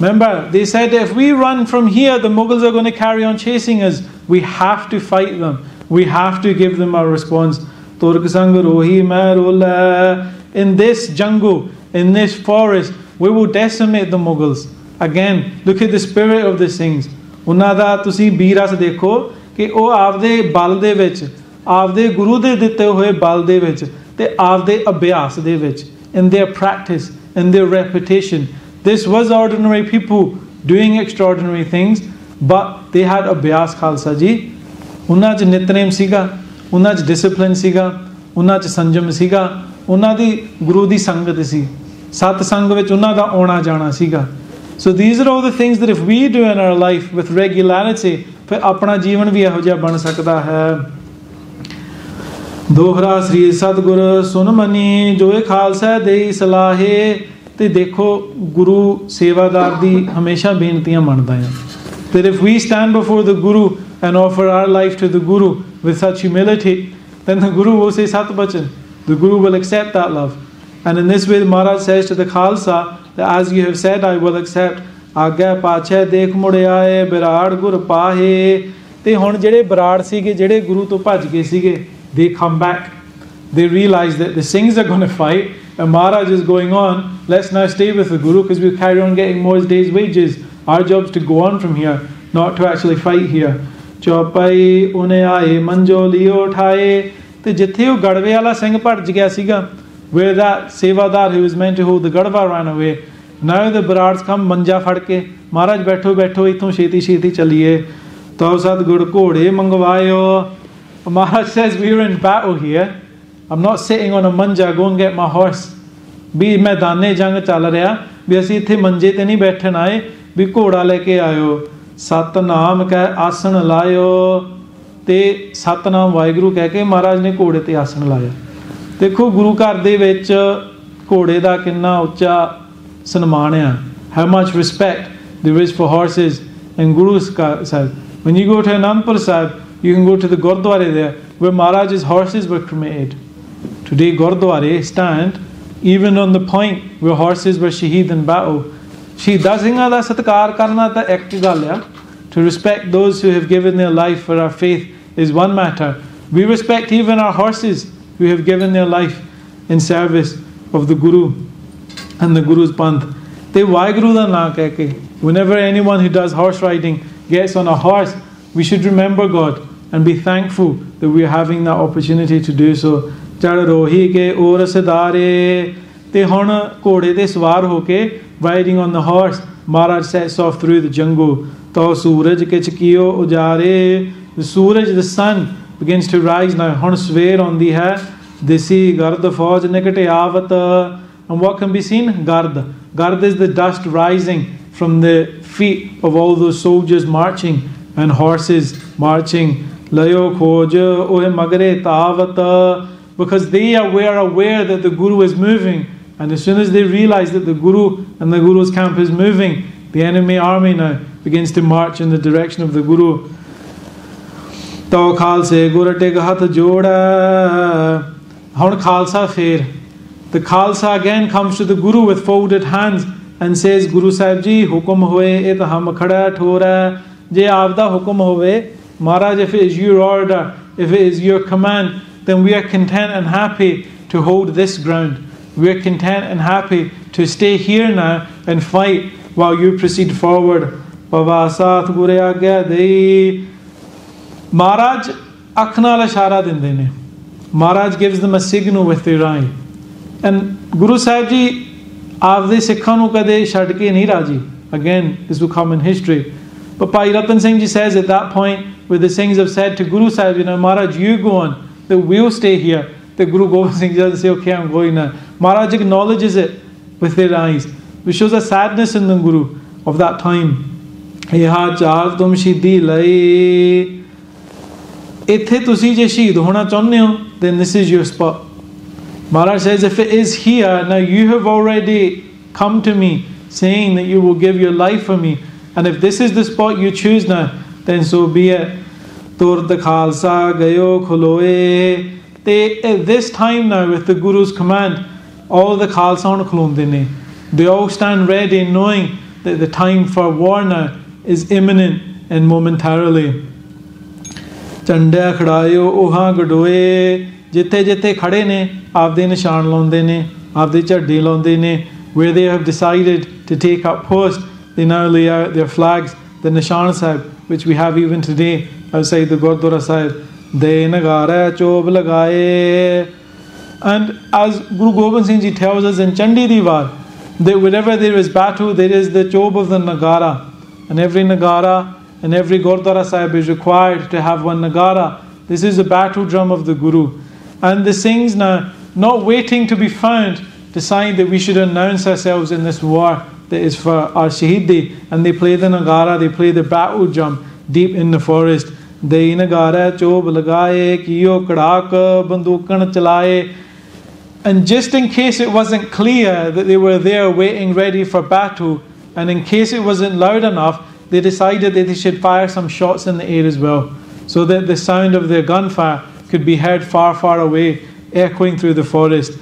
Remember, they said if we run from here, the Mughals are going to carry on chasing us. We have to fight them. We have to give them our response. Turk sang rohi main rola. In this jungle, in this forest, we will decimate the Mughals. Again, look at the spirit of the Singhs. ਉਹਨਾਂ ਦਾ ਤੁਸੀਂ ਬੀਰਸ ਦੇਖੋ ਕਿ ਉਹ ਆਪਦੇ ਬਲ ਦੇ ਵਿੱਚ, ਆਪਦੇ ਗੁਰੂ ਦੇ ਦਿੱਤੇ ਹੋਏ ਬਲ ਦੇ ਵਿੱਚ ਤੇ ਆਪਦੇ ਅਭਿਆਸ ਦੇ ਵਿੱਚ, in their practice, in their reputation. This was ordinary people doing extraordinary things, but they had ਅਭਿਆਸ ਖਾਲਸਾ ਜੀ। ਉਹਨਾਂ 'ਚ ਨਿਤਨੇਮ ਸੀਗਾ, ਉਹਨਾਂ 'ਚ ਡਿਸਪਲਿਨ ਸੀਗਾ, ਉਹਨਾਂ 'ਚ ਸੰਜਮ ਸੀਗਾ, ਉਹਨਾਂ ਦੀ ਗੁਰੂ ਦੀ ਸੰਗਤ ਸੀ, ਸਤ ਸੰਗ ਵਿੱਚ ਉਹਨਾਂ ਦਾ ਆਉਣਾ ਜਾਣਾ ਸੀਗਾ। So these are all the things that if we do in our life with regularity, ਫਿਰ ਆਪਣਾ ਜੀਵਨ ਵੀ ਇਹੋ ਜਿਹਾ ਬਣ ਸਕਦਾ ਹੈ। ਦੋਹਰਾ ਸ੍ਰੀ ਸਤਿਗੁਰ ਸੁਨ ਮਨੀ ਜੋ ਇਹ ਖਾਲਸਾ ਦੇਈ ਸਲਾਹੇ। ਤੇ ਦੇਖੋ ਗੁਰੂ ਸੇਵਾਦਾਰ ਦੀ ਹਮੇਸ਼ਾ ਬੇਨਤੀਆਂ ਮੰਨਦਾ ਹੈ। That if we stand before the Guru and offer our life to the Guru with such humility, then the Guru will say Sat Bachan. The Guru will accept that love. And in this way, Maharaj says to the Khalsa, that as you have said, I will accept. Agya pache dekh mudyaye birad gur pahe. ਤੇ ਹੁਣ ਜਿਹੜੇ ਬਰਾੜ ਸੀਗੇ, ਜਿਹੜੇ ਗੁਰੂ ਤੋਂ ਭੱਜ ਗਏ ਸੀਗੇ, they come back. They realize that the Singhs are going to fight and Maharaj is going on. Let's now stay with the Guru because we'll carry on getting more days' wages. Our job's to go on from here, not to actually fight here. Chaupai une aaye manjo liyo uthaaye. ਤੇ ਜਿੱਥੇ ਉਹ ਗੜਵੇ ਵਾਲਾ ਸਿੰਘ ਭੱਜ ਗਿਆ ਸੀਗਾ, where that sevadar who was meant to hold the gadwa ran away, now the Barards come ਮੰਜਾ ਫੜ ਕੇ, ਮਹਾਰਾਜ ਬੈਠੋ ਬੈਠੋ ਇੱਥੋਂ ਛੇਤੀ ਛੇਤੀ ਚੱਲੀਏ। ਤੋ ਸਤਿਗੁਰ ਘੋੜੇ ਮੰਗਵਾਇਓ। Maharaj says, we are in battle here. I'm not sitting on a manja, go and get my horse. ਵੀ ਮੈਦਾਨੇ ਜੰਗ ਚੱਲ ਰਿਹਾ, ਵੀ ਅਸੀਂ ਇੱਥੇ ਮੰਜੇ ਤੇ ਨਹੀਂ ਬੈਠਣ ਆਏ, ਵੀ ਘੋੜਾ ਲੈ ਕੇ ਆਇਓ। ਸਤਨਾਮ ਕਹਿ ਆਸਣ ਲਾਇਓ। ਤੇ ਸਤਨਾਮ ਵਾਹਿਗੁਰੂ ਕਹਿ ਕੇ ਮਹਾਰਾਜ ਨੇ ਘੋੜੇ ਤੇ ਆਸਣ ਲਾਇਆ। ਦੇਖੋ ਗੁਰੂ ਘਰ ਦੇ ਵਿੱਚ ਘੋੜੇ ਦਾ ਕਿੰਨਾ ਉੱਚਾ ਸਨਮਾਨ ਆ। How much respect there is for horses in Guru Sahib. When you go to Anandpur Sahib, you can go to the Gurdwara there where Maharaj's horses were cremated. Today Gurdwara stand even on the point where horses were shaheed in battle. ਸ਼ਹੀਦਾਂ ਸਿੰਘਾਂ ਦਾ ਸਤਿਕਾਰ ਕਰਨਾ ਤਾਂ ਇੱਕ ਗੱਲ ਆ। To respect those who have given their life for our faith is one matter. We respect even our horses who have given their life in service of the Guru and the Guru's Panth. ਤੇ ਵਾਹਿਗੁਰੂ ਦਾ ਨਾਂ ਕਹਿ ਕੇ, whenever anyone who does horse riding gets on a horse, we should remember God. and be thankful that we are having that opportunity to do so. चढ़ रोही के ORS दारे ते हुण घोड़े ते सवार होके riding on the horse Maharaj sets off through the jungle. तो सूरज किच कियो उजारे, the Suraj, the sun begins to rise now. हुण सवेर आउंदी है, दिसी गर्द फौज निकट आवत. And what can be seen? Gard. Gard is the dust rising from the feet of all those soldiers marching and horses marching. Layo khoj ohe magre tavat. Because they were aware that the Guru is moving. And as soon as they realize that the Guru and the Guru's camp is moving, the enemy army now begins to march in the direction of the Guru. To Khalsa Guru tig hath joda. Hun Khalsa fir. The Khalsa again comes to the Guru with folded hands and says, Guru Sahib Ji, hukum hoye it hum khada thora. Je aapda hukum hoye, Maharaj, if it is your order, if it is your command, then we are content and happy to hold this ground. We are content and happy to stay here now and fight while you proceed forward. Pavasat Guru Agya Dei. Maharaj akh naal ishara dinde ne. Maharaj gives them a signal with their eye. And Guru Sahib Ji aapde Sikhan nu kade chhad ke nahi raji. Again, this will come in history. But Bhai Ratan Singh Ji says at that point, where the Singhs have said to Guru Sahib, Maharaj, you go on, that we'll stay here. The Guru Gobind Singh Ji doesn't say, okay, I'm going now. Maharaj acknowledges it with their eyes, which shows a sadness in the Guru of that time. Yaha char tum shidi lai. Ithe tusi je shaheed hona chahne ho, then this is your spot. Maharaj says, if it is here, now you have already come to me saying that you will give your life for me. And if this is the spot you choose now, then so be it. Tur the Khalsa gayo khuloe. At this time now, with the Guru's command, all the Khalsa on khulonde ne. They all stand ready, knowing that the time for war now is imminent and momentarily. Chanda khadayo oha gadoe. Jithe jithe khade ne, aapde nishan launde ne, aapde chaddi launde ne. Where they have decided to take up post, they now lay out their flags, the Nishan Sahib, which we have even today outside the Gurdwara Sahib. De nagara chob lagaye. And as Guru Gobind Singh Ji tells us in Chandi Diwar, that wherever there is battle, there is the chob of the nagara. And every nagara and every Gurdwara Sahib is required to have one nagara. This is the battle drum of the Guru. And the Singhs now, not waiting to be found, decide that we should announce ourselves in this war that is for our Shaheedi. And they play the nagara, they play the battle drum deep in the forest. De nagara chob lagaye, kiyo kadak bandukan chalaye. And just in case it wasn't clear that they were there waiting ready for battle, and in case it wasn't loud enough, they decided that they should fire some shots in the air as well, so that the sound of their gunfire could be heard far, far away, echoing through the forest.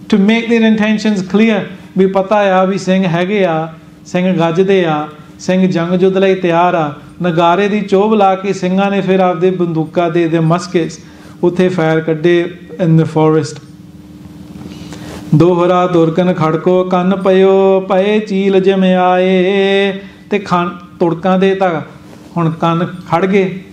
To make their intentions clear, we pata ya, we sing hege ya, sing gajde ya, sing jang jud lai tayar a. Nagare di chob la ke Singha ne fir aapde banduka de muskets uthe fire kadde in the forest. Dohra turkan khadko kan payo paye cheel jame aaye. Te khan turkan de ta hun kan khad ge.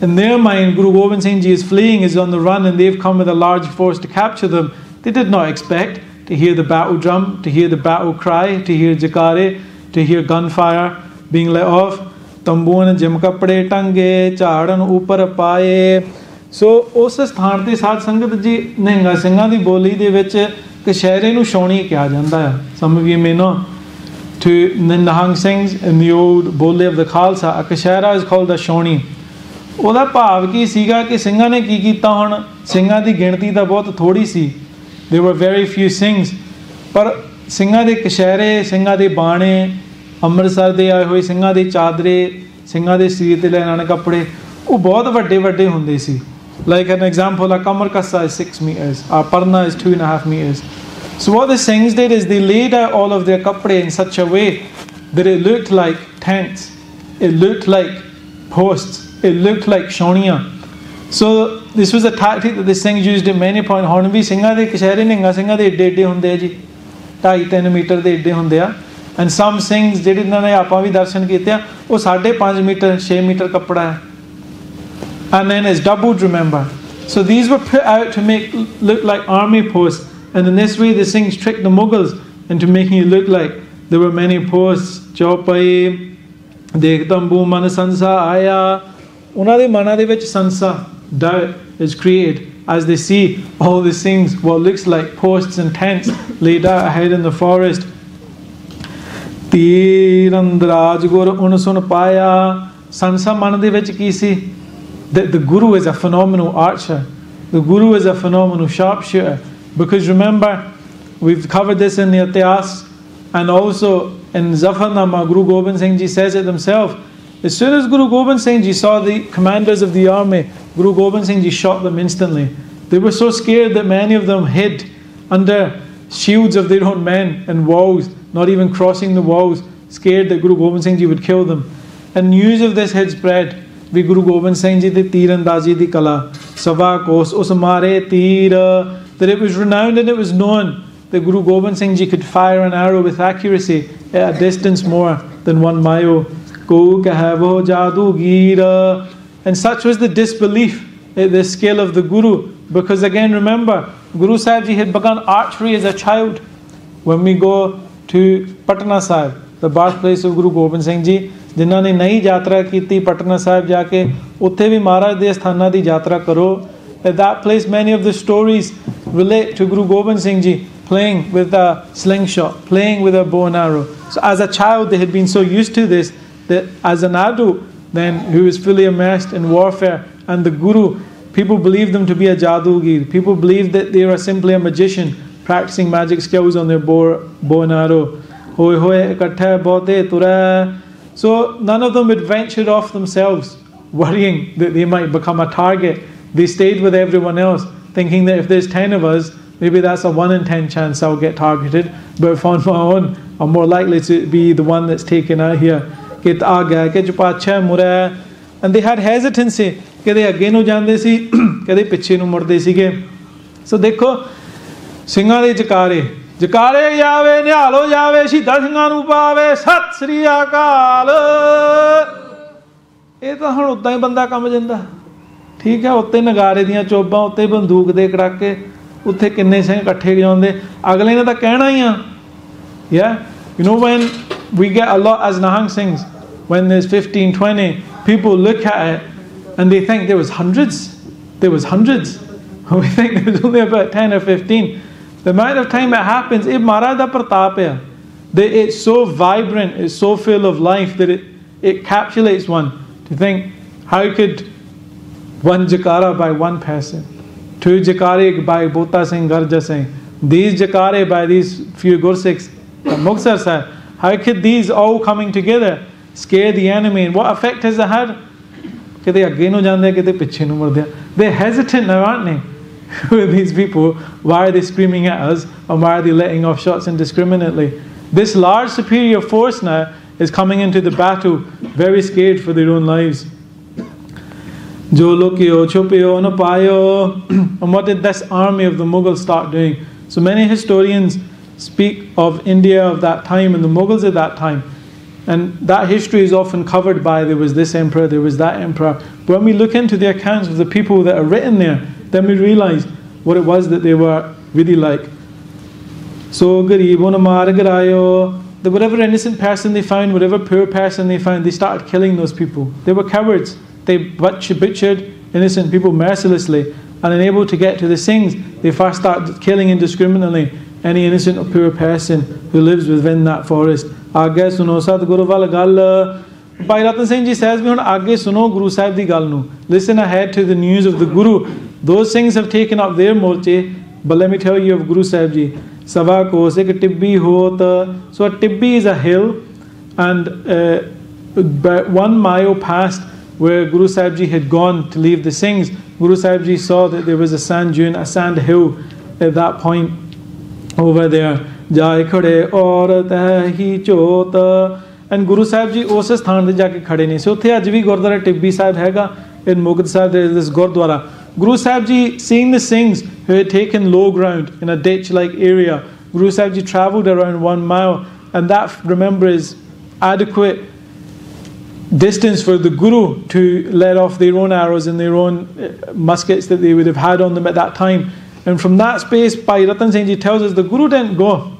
In their mind, Guru Gobind Singh Ji is fleeing, is on the run, and they've come with a large force to capture them. They did not expect to hear the battle drum, to hear the battle cry, to hear jakare, to hear gunfire being let off. Tamboon jim kapde tange chaadan upar paaye. So ਉਸ ਸਥਾਨ ਤੇ ਸਾਧ ਸੰਗਤ ਜੀ ਨਿਹੰਗਾ ਸਿੰਘਾਂ ਦੀ ਬੋਲੀ ਦੇ ਵਿੱਚ ਕਸ਼ਹਿਰੇ ਨੂੰ ਛਾਉਣੀ ਕਿਹਾ ਜਾਂਦਾ ਹੈ. Some of you may know, to the Nihang Singhs in the old bole of the Khalsa, a kashera is called a ਛਾਉਣੀ. ਉਹਦਾ ਭਾਵ ਕੀ ਸੀਗਾ ਕਿ ਸਿੰਘਾਂ ਨੇ ਕੀ ਕੀਤਾ? ਹੁਣ ਸਿੰਘਾਂ ਦੀ ਗਿਣਤੀ ਤਾਂ ਬਹੁਤ ਥੋੜੀ ਸੀ. There were very few Singhs, ਪਰ ਸਿੰਘਾਂ ਦੇ ਕਸ਼ਹਿਰੇ, ਸਿੰਘਾਂ ਦੇ ਬਾਣੇ, ਅੰਮ੍ਰਿਤਸਰ ਦੇ ਆਏ ਹੋਏ ਸਿੰਘਾਂ ਦੇ ਚਾਦਰੇ, ਸਿੰਘਾਂ ਦੇ ਸਰੀਰ ਤੇ ਲੈਣ ਵਾਲੇ ਕੱਪੜੇ, ਉਹ ਬਹੁਤ ਵੱਡੇ ਵੱਡੇ ਹੁੰਦੇ ਸੀ. Like an example, a kamar kasa is 6 meters, a parna is 2.5 meters. So what the Singhs did is they laid out all of their kapde in such a way that it looked like tents, it looked like posts, it looked like shoniya. So this was a tactic that the Singhs used at many points. ਹੁਣ ਵੀ ਸਿੰਘਾਂ ਦੇ ਕਸ਼ਹਿਰੇ ਨਿਹੰਗਾ ਸਿੰਘਾਂ ਦੇ ਏਡੇ ਏਡੇ ਹੁੰਦੇ ਆ ਜੀ, 2.5-3 ਮੀਟਰ ਦੇ ਏਡੇ ਹੁੰਦੇ ਆ. And some Singhs ਜਿਹੜੇ ਇਹਨਾਂ ਨੇ ਆਪਾਂ ਵੀ ਦਰਸ਼ਨ ਕੀਤੇ ਆ, ਉਹ 5.5 ਮੀਟਰ 6 ਮੀਟਰ ਕੱਪੜਾ ਹੈ. and then it's doubled, remember. So these were put out to make look like army posts, and in this way the Singhs tricked the Mughals into making it look like there were many posts. Chaupai Dekhtambu Man Sansa Aya. Una de mana de vich sansa, doubt is created as they see all these things, what looks like posts and tents laid out ahead in the forest. Tirandraj Guru Unasun Paya. Sansa mana de vich ki si? That the Guru is a phenomenal archer. The Guru is a phenomenal sharpshooter. Because remember, we've covered this in the Ityas, and also in Zafarnama, Guru Gobind Singh Ji says it himself. As soon as Guru Gobind Singh Ji saw the commanders of the army, Guru Gobind Singh Ji shot them instantly. They were so scared that many of them hid under shields of their own men and walls, not even crossing the walls, scared that Guru Gobind Singh Ji would kill them. And news of this had spread. We Guru Gobind Singh Ji di Tirandazi di Kala, Sava Kos Usmare Tira, that it was renowned and it was known that Guru Gobind Singh Ji could fire an arrow with accuracy at a distance more than 1 mile. Ko kahavo jadu gira. And such was the disbelief at the skill of the Guru, because again remember, Guru Sahib Ji had begun archery as a child. When we go to Patna Sahib, the birthplace of Guru Gobind Singh Ji, जिन्हों ने नई यात्रा की पटना साहिब जाके उत्थे भी महाराज दे स्थानां दी यात्रा करो. At that place many of the stories relate to Guru Gobind Singh Ji playing with a slingshot, playing with a bow and arrow. So as a child they had been so used to this that as an adult then who is fully immersed in warfare and the Guru, people believed them to be a jadugir. People believed that they were simply a magician practicing magic skills on their bow and arrow. Hoy hoy ikatthe bote tura. So none of them would venture off themselves, worrying that they might become a target. They stayed with everyone else, thinking that if there's 10 of us, maybe that's a 1 in 10 chance I'll get targeted. But if on my own, I'm more likely to be the one that's taken out here. And they had hesitancy. Kade agge nu jande si, kade piche nu murde sige. So dekho, ਸਿੰਘਾਂ ਦੇ ਜਕਾਰੇ ਜਾਵੇ ਨਿਹਾਲੋ ਜਾਵੇ ਸ਼ਹੀਦਾਂ ਸਿੰਘਾਂ ਨੂੰ ਪਾਵੇ ਸਤਿ ਸ੍ਰੀ ਅਕਾਲ. ਇਹ ਤਾਂ ਹੁਣ ਉਦਾਂ ਹੀ ਬੰਦਾ ਕੰਮ ਜਾਂਦਾ, ਠੀਕ ਹੈ. ਉੱਤੇ ਨਗਾਰੇ ਦੀਆਂ ਚੋਬਾਂ, ਉੱਤੇ ਬੰਦੂਕ ਦੇ ਕੜਾਕੇ, ਉੱਥੇ ਕਿੰਨੇ ਸਿੰਘ ਇਕੱਠੇ ਜਾਂਦੇ, ਅਗਲੇ ਨੇ ਤਾਂ ਕਹਿਣਾ ਹੀ ਆ. Yeah, you know when we get a lot as Nahang Singhs, when there's 15, 20 people look at it and they think there was hundreds. We think there was only about 10 or 15. The amount of time it happens, it Maharaj da Pratap hai. It's so vibrant, it's so full of life that it capsulates one to think, how could one jakara by one person, 2 jakare by Bota Singh, Garja Singh, these jakare by these few Gursikhs, Muktsar Sahib, how could these all coming together scare the enemy? And what effect has it had? They're hesitant now, aren't they? With these people, why are they screaming at us and why are they letting off shots indiscriminately? This large superior force now is coming into the battle very scared for their own lives. Jo lokyo chupyo na payo. And what did this army of the Mughals start doing? So many historians speak of India of that time and the Mughals at that time, and that history is often covered by there was this emperor, there was that emperor. But when we look into the accounts of the people that are written there, then we realize what it was that they were really like. So garibon maar garayo, that whatever innocent person they found, whatever poor person they found, they started killing those people. They were cowards. They butchered innocent people mercilessly, and unable to get to the Singhs, they first started killing indiscriminately any innocent or poor person who lives within that forest. Aage suno Sadguru wal gal. Bhai Ratan Singh Ji says, aage suno Guru Sahib di gal nu. Listen ahead to the news of the Guru. Those things have taken up their morche, but let me tell you of Guru Sahib Ji. Sava ko se ke tibbi hota. So a tibbi is a hill, and about 1 mile past where Guru Sahib Ji had gone to leave the Singhs, Guru Sahib Ji saw that there was a sand dune, a sand hill at that point over there. Jai khade aurat hai chota. And Guru Sahib Ji us sthan te jaake khade ne. So utthe aj vi Gurdwara Tibbi Sahib hega in Muktsar. There is this Gurdwara. Guru Sahib Ji, seeing the Singhs who had taken low ground in a ditch-like area, Guru Sahib Ji travelled around 1 mile, and that, remember, is adequate distance for the Guru to let off their own arrows and their own muskets that they would have had on them at that time. And from that space, Bhai Ratan Singh Ji tells us the Guru didn't go.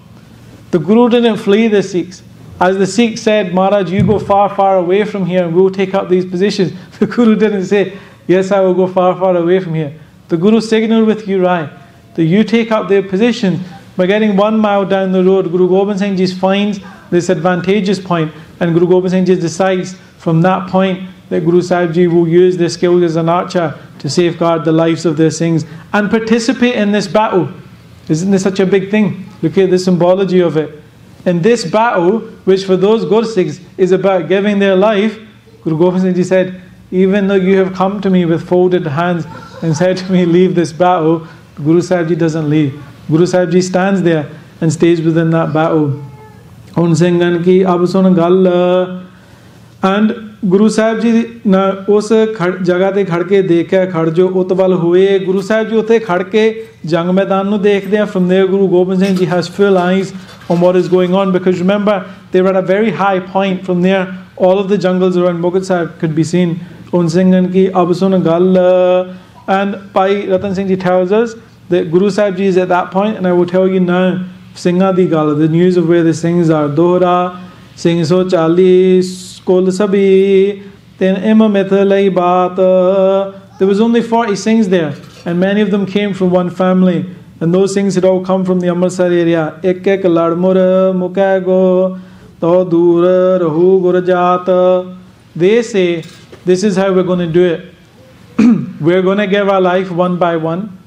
The Guru didn't flee the Sikhs. As the Sikhs said, Maharaj, you go far, far away from here and we'll take up these positions. The Guru didn't say, yes, I will go far, far away from here. The Guru signaled with you, right, that you take up their position. By getting 1 mile down the road, Guru Gobind Singh Ji finds this advantageous point, and Guru Gobind Singh Ji decides from that point that Guru Sahib Ji will use their skills as an archer to safeguard the lives of their Singhs and participate in this battle. Isn't this such a big thing? Look at the symbology of it. In this battle, which for those Gursikhs is about giving their life, Guru Gobind Singh Ji said, even though you have come to me with folded hands and said to me, leave this battle, Guru Sahib Ji doesn't leave. Guru Sahib Ji stands there and stays within that battle. Un Singhan ki ab sun gal. And Guru Sahib Ji na us jagah te khad ke dekha khad jo utwal hue. Guru Sahib Ji utte khad ke jang maidan nu dekhde hain. From there Guru Gobind Singh Ji has full eyes on what is going on, because remember they were at a very high point. From there all of the jungles around Muktsar could be seen. Un Singhan ki ab sun gal. And Bhai Ratan Singh Ji tells us that Guru Sahib Ji is at that point, and I will tell you now Singha di gal, the news of where the Singhs are. Dohra Singh so chalis kul sabhi ten imamith lai baat. There was only 40 Singhs there, and many of them came from one family, and those Singhs had all come from the Amritsar area. Ek ek ladmur mukai go to dur rahu gurjat. They say this is how we're going to do it. We're going to give our life one by one.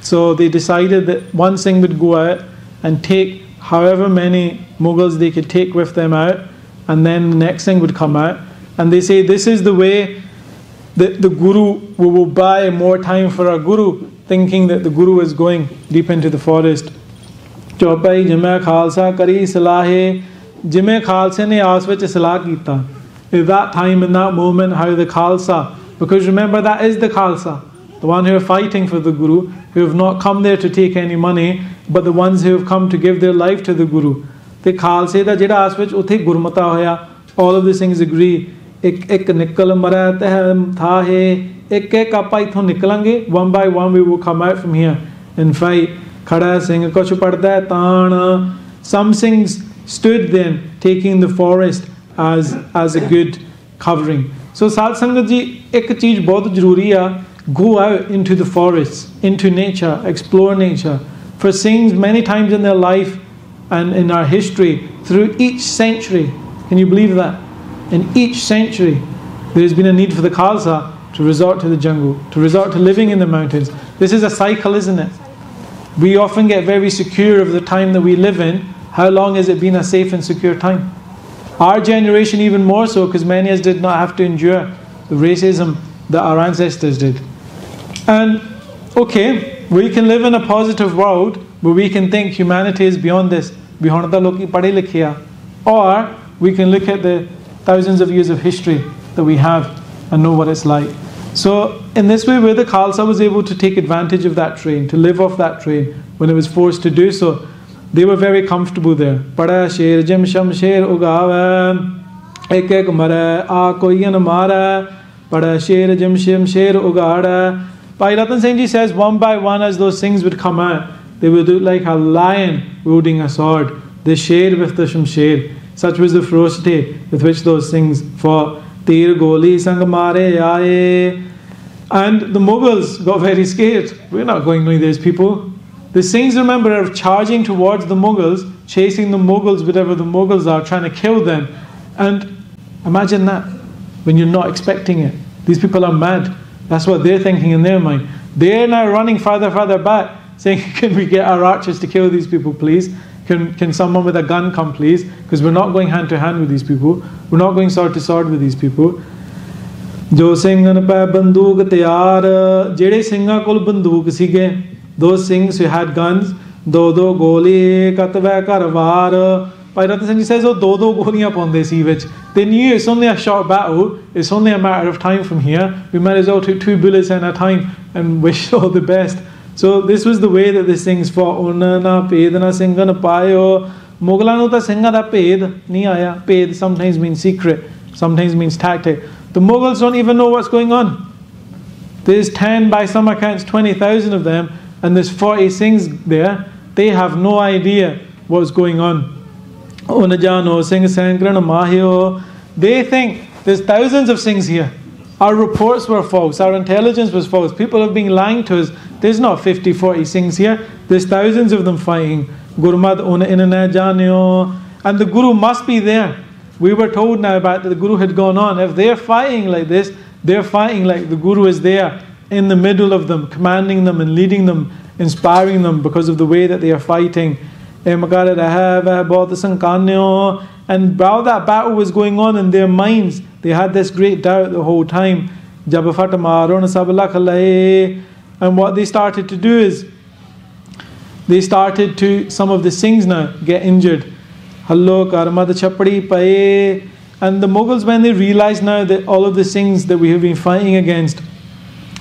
So they decided that one Singh would go out and take however many Mughals they could take with them out, and then the next Singh would come out. And they say this is the way that the Guru, we will buy more time for our Guru, thinking that the Guru is going deep into the forest. Chopai jime Khalsa kari salahe, jime Khalsa ne aas vich salah kita. At that time, in that moment, how the Khalsa, because remember that is the Khalsa, the one who are fighting for the Guru, who have not come there to take any money, but the ones who have come to give their life to the Guru. The Khalsa da jeda aas vich utte gurmata hoya. All of these things agree. Ek ek nikal mara teham tha hai. Ek ek apa ithon nikalange. One by one we will come out from here and fight. Khada Singh kuch padda hai taan. Some Singhs stood then taking the forest as a good covering. So Sad Sangat Ji, ek cheez bahut zaruri hai. Go out into the forests, into nature, explore nature. For Singhs, many times in their life and in our history, through each century, can you believe that? In each century, there has been a need for the Khalsa to resort to the jungle, to resort to living in the mountains. This is a cycle, isn't it? We often get very secure of the time that we live in. How long has it been a safe and secure time? Our generation even more so, because many of us did not have to endure the racism that our ancestors did. And okay, we can live in a positive world where we can think humanity is beyond this. Or we can look at the thousands of years of history that we have and know what it's like. So in this way, where the Khalsa was able to take advantage of that train, to live off that train when it was forced to do so, they were very comfortable there. Pada sher jim shamsher ugava ek ek mara a koyan mara pada sher jim shamsher ugada. Bhai Ratan Singh Ji says one by one as those Singhs would come out, they would look like a lion wielding a sword, the sher with the shamsher. Such was the ferocity with which those Singhs fought. Tir goli sang mare aaye. And the Mughals got very scared. We're not going near these people. The Singhs, remember, are charging towards the Mughals, chasing the Mughals, whatever the Mughals are, trying to kill them. And imagine that, when you're not expecting it. These people are mad. That's what they're thinking in their mind. They're now running farther back, saying, can we get our archers to kill these people, please? Can someone with a gun come, please? Because we're not going hand to hand with these people. We're not going sword to sword with these people. Jo Singhan pa bandook tayar, jede Singha kol bandook sige. Those Singhs who had guns, do goli katva karvar. Bhai Ratan Singh Ji says, do goliyan paunde si vich. They knew it's only a short battle, it's only a matter of time from here. We might as well take 2 bullets in a time and wish all the best. So this was the way that the Singhs fought. Unna na ped na Singhan payo. Mughlan nu ta Singha da ped nahi aaya. Ped sometimes means secret. sometimes means tactic. The Mughals don't even know what's going on. There's 10, by some accounts 20,000 of them, and there's 40 Singhs there. They have no idea what's going on. They think there's thousands of Singhs here. Our reports were false, our intelligence was false, people have been lying to us. There's not 50, 40 Singhs here, there's thousands of them fighting. And the Guru must be there. We were told now about that the Guru had gone on. If they're fighting like this, they're fighting like the Guru is there in the middle of them, commanding them and leading them, inspiring them because of the way that they are fighting. And while that battle was going on in their minds, they had this great doubt the whole time. And what they started to do is, some of the Singhs now get injured. And the Mughals, when they realized now that all of the Singhs that we have been fighting against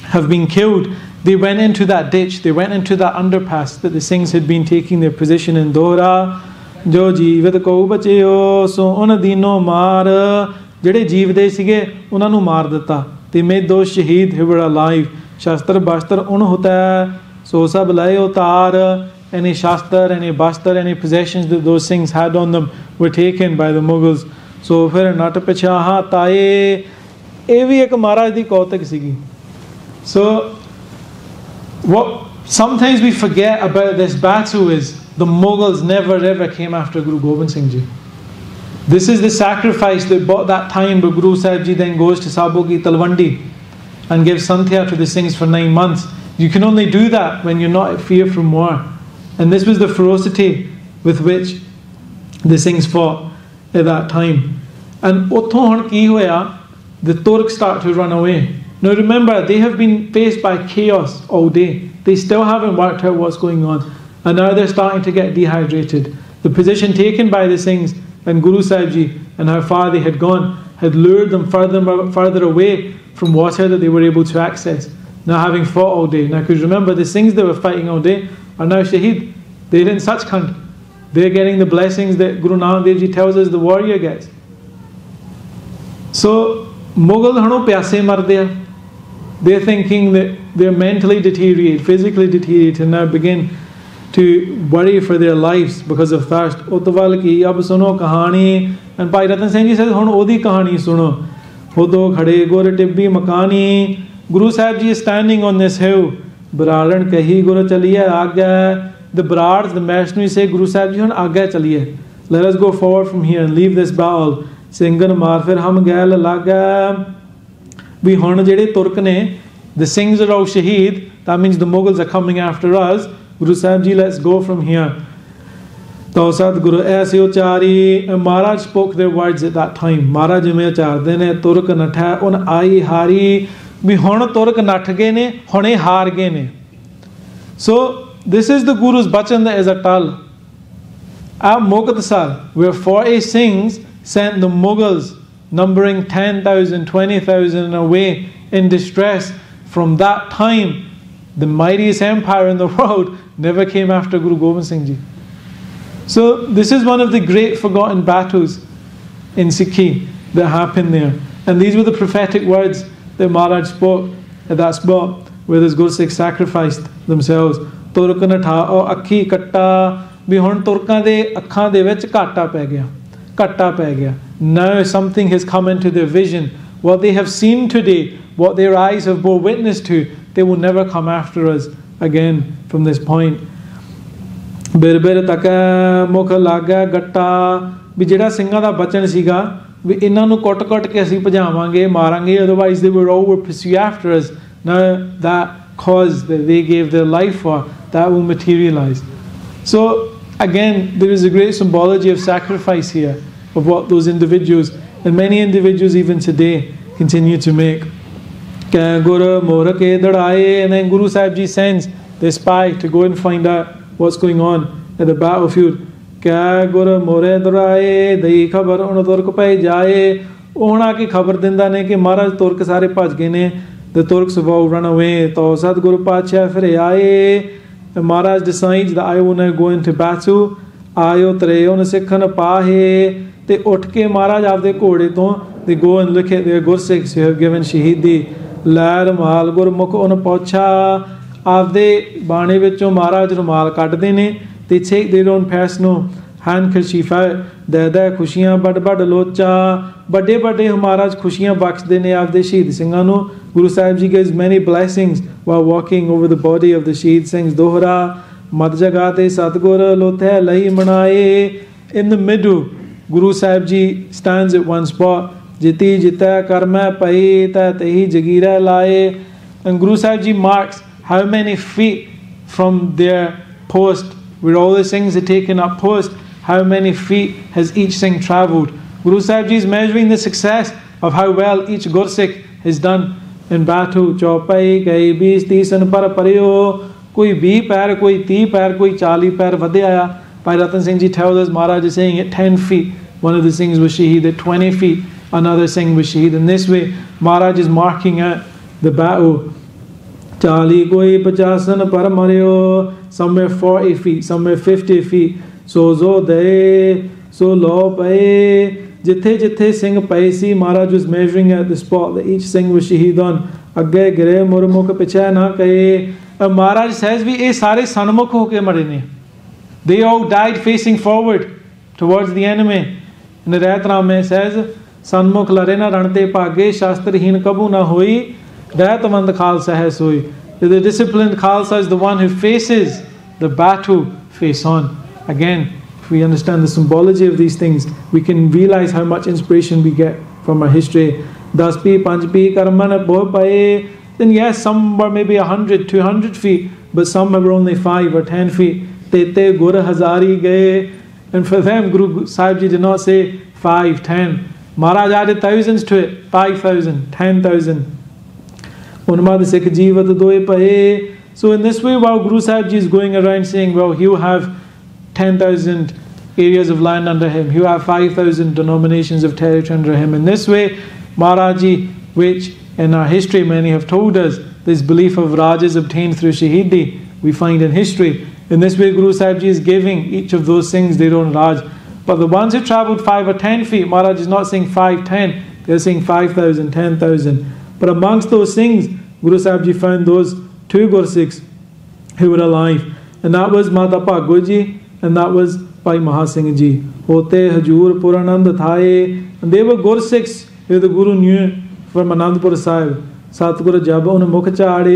have been killed, they went into that ditch, they went into that underpass that the Singhs had been taking their position in Dohra. Jo jeevat ko bacheo so un dino maar, jehde jeevde sige unhanu nu maar ditta. They made those shaheed who were alive. Shastra bastar un hota so sab laye utar. Any shastra, any bastar, any possessions that those Singhs had on them were taken by the Mughals. So fir nat pichaha taye, ਇਹ ਵੀ ਇੱਕ ਮਹਾਰਾਜ ਦੀ ਕੌਤਕ ਸੀਗੀ. So what sometimes we forget about this battle is the Mughals never ever came after Guru Gobind Singh Ji. This is the sacrifice that bought that time where Guru Sahib Ji then goes to Sabo ki Talwandi and gives Santhya to the Singhs for 9 months. You can only do that when you're not at fear from war. And this was the ferocity with which the Singhs fought at that time. And uthon hun ki hoya, the Turks start to run away. Now remember, they have been faced by chaos all day. They still haven't worked out what's going on. And now they're starting to get dehydrated. The position taken by the Singhs and Guru Sahib Ji and how far they had gone had lured them further away from water that they were able to access. Now having fought all day. Now because remember, the Singhs that were fighting all day are now shaheed. They're in Sachkhand. They're getting the blessings that Guru Nanak Dev Ji tells us the warrior gets. So Mughal hano pyase marde. They're thinking that they're mentally deteriorated, physically deteriorated, and now begin to worry for their lives because of thirst. Utwal ki ab suno kahani. And Bhai Ratan Singh Ji says, hun odi kahani suno. Hodo khade gor tibbi makani. Guru Sahib Ji is standing on this hill. Bararan kahi guru chaliye agya. The Brahds, the mercenaries say, Guru Sahib Ji, hun agya chaliye. Let us go forward from here and leave this battle. Singan maar fir hum gail laga. We hun jehde Turk ne, the Singhs are all shaheed. That means the Mughals are coming after us. Guru Sahib Ji, let's go from here. So Sadguru aise uchari. And Maharaj spoke their words at that time. Maharaj mein ucharde ne, Turk natha un ai hari. We hun Turk nath gaye ne, hune haar gaye ne. So this is the Guru's bachan that is atal. At Muktsar, where 40 Singhs sent the Mughals, numbering 10,000, 20,000 away in distress. From that time, the mightiest empire in the world never came after Guru Gobind Singh Ji. So this is one of the great forgotten battles in Sikhi that happened there. And these were the prophetic words that Maharaj spoke at that spot where the Guru Sikhs sacrificed themselves. Turk natha o akhi katta. Bhi hun Turkan de akhan de vich katta pe gaya. Katta pe gaya. Now something has come into their vision. What they have seen today, what their eyes have bore witness to, they will never come after us again from this point. Bir bir taka mukh laga gatta. Bhi jehda Singha da bachan siga, bhi inna nu kot kot ke assi bhajavange, marange, otherwise they will all pursue after us. Now that cause that they gave their life for, that will materialize. So again, there is a great symbology of sacrifice here, of what those individuals, and many individuals even today, continue to make. And then Guru Sahib Ji sends the spy to go and find out what's going on at the battlefield. The Turks have all run away. So Sadguru Pacha fir aaye. And Maharaj decides that I will now go into battle. ਆਇਓ ਤਰੇ ਉਨ ਸਿੱਖਨ ਪਾਹੇ ਤੇ ਉੱਠ ਕੇ ਮਹਾਰਾਜ ਆਪਦੇ ਘੋੜੇ ਤੋਂ they go and look at their Gursikhs who have given ਸ਼ਹੀਦੀ ਲੈ ਰੁਮਾਲ ਗੁਰਮੁਖ ਉਨ ਪਹੁੰਚਾ ਆਪਦੇ ਬਾਣੇ ਵਿੱਚੋਂ ਮਹਾਰਾਜ ਰੁਮਾਲ ਕੱਢਦੇ ਨੇ ਤੇ take their own personal handkerchief out ਦੇ ਖੁਸ਼ੀਆਂ ਵੱਡ ਵੱਡ ਲੋਚਾ ਵੱਡੇ ਵੱਡੇ ਮਹਾਰਾਜ ਖੁਸ਼ੀਆਂ ਬਖਸ਼ਦੇ ਨੇ ਆਪਦੇ ਸ਼ਹੀਦ ਸਿੰਘਾਂ ਨੂੰ Guru Sahib ji gives many blessings while walking over the body of the ਸ਼ਹੀਦ ਸਿੰਘs ਦੋਹਰਾ ਮਦ ਜਗਾ ਤੇ ਸਤਗੁਰ ਲੋਥੈ ਲਈ ਮਨਾਏ in the middle Guru Sahib Ji stands at one spot jiti jitੈ ਕਰਮੈ ਪਈ ਤੈ ਤਹੀ ਜਗੀਰੈ ਲਾਏ and Guru Sahib Ji marks how many feet from their post where all the Singhs are taken up post how many feet has each Singh travelled. Guru Sahib Ji is measuring the success of how well each Gursikh has done in battle. ਚੌਪਈ ਗਈ 20 30 ਪਰ ਪਰਿਓ ਕੋਈ 20 ਪੈਰ ਕੋਈ 30 ਪੈਰ ਕੋਈ 40 ਪੈਰ ਵਧਿਆ ਆ Bhai Ratan Singh Ji tells us Maharaj is saying at 10 feet one of the Singhs was shaheed, at 20 feet another Singh was shaheed. In this way Maharaj is marking out the battle. 40 koi 50 par maryo, somewhere 40 feet, somewhere 50 feet. So zo de so lo pae jithe jithe Singh pae si Maharaj was measuring at the spot that each Singh was shaheed on. Agge gire murmukh pichhe na kahe. Maharaj says we ਇਹ ਸਾਰੇ ਸਨਮੁਖ ਹੋ ਕੇ ਮਰੇ ਨੇ. They all died facing forward towards the enemy. Niratrame says, Sanmukh lare na rante bhage shastrहीन kabhu na hoi daitwand Khalsa hai soi. The disciplined Khalsa is the one who faces the battle face on. Again, if we understand the symbology of these things, we can realize how much inspiration we get from our history. 10 pi 5 pi karman boh pae. Then yes, some were maybe 100, 200 feet, but some were only 5 or 10 feet. Tete gur hazari gaye. And for them, Guru Sahib Ji did not say 5, 10. Maharaj added thousands to it. 5,000, 10,000. Unmad Sikh Jeevat doe pae. So in this way, while Guru Sahib Ji is going around saying, well, he will have 10,000 areas of land under him. He will have 5,000 denominations of territory under him. In this way, Maharaj Ji, which in our history many have told us, this belief of Rajas obtained through Shahidi, we find in history. In this way, Guru Sahib Ji is giving each of those Singhs their own Raj. But the ones who travelled 5 or 10 feet, Maharaj is not saying 5, 10. They are saying 5,000, 10,000. But amongst those Singhs, Guru Sahib Ji found those 2 Gursikhs who were alive. And that was Mata Bhago Ji and that was Bhai Mahasingh Ji. Hote Hajur Puranand Thaye. And they were Gursikhs who the Guru knew from Anandpur Sahib. Satguru Jab un Mukhtsar.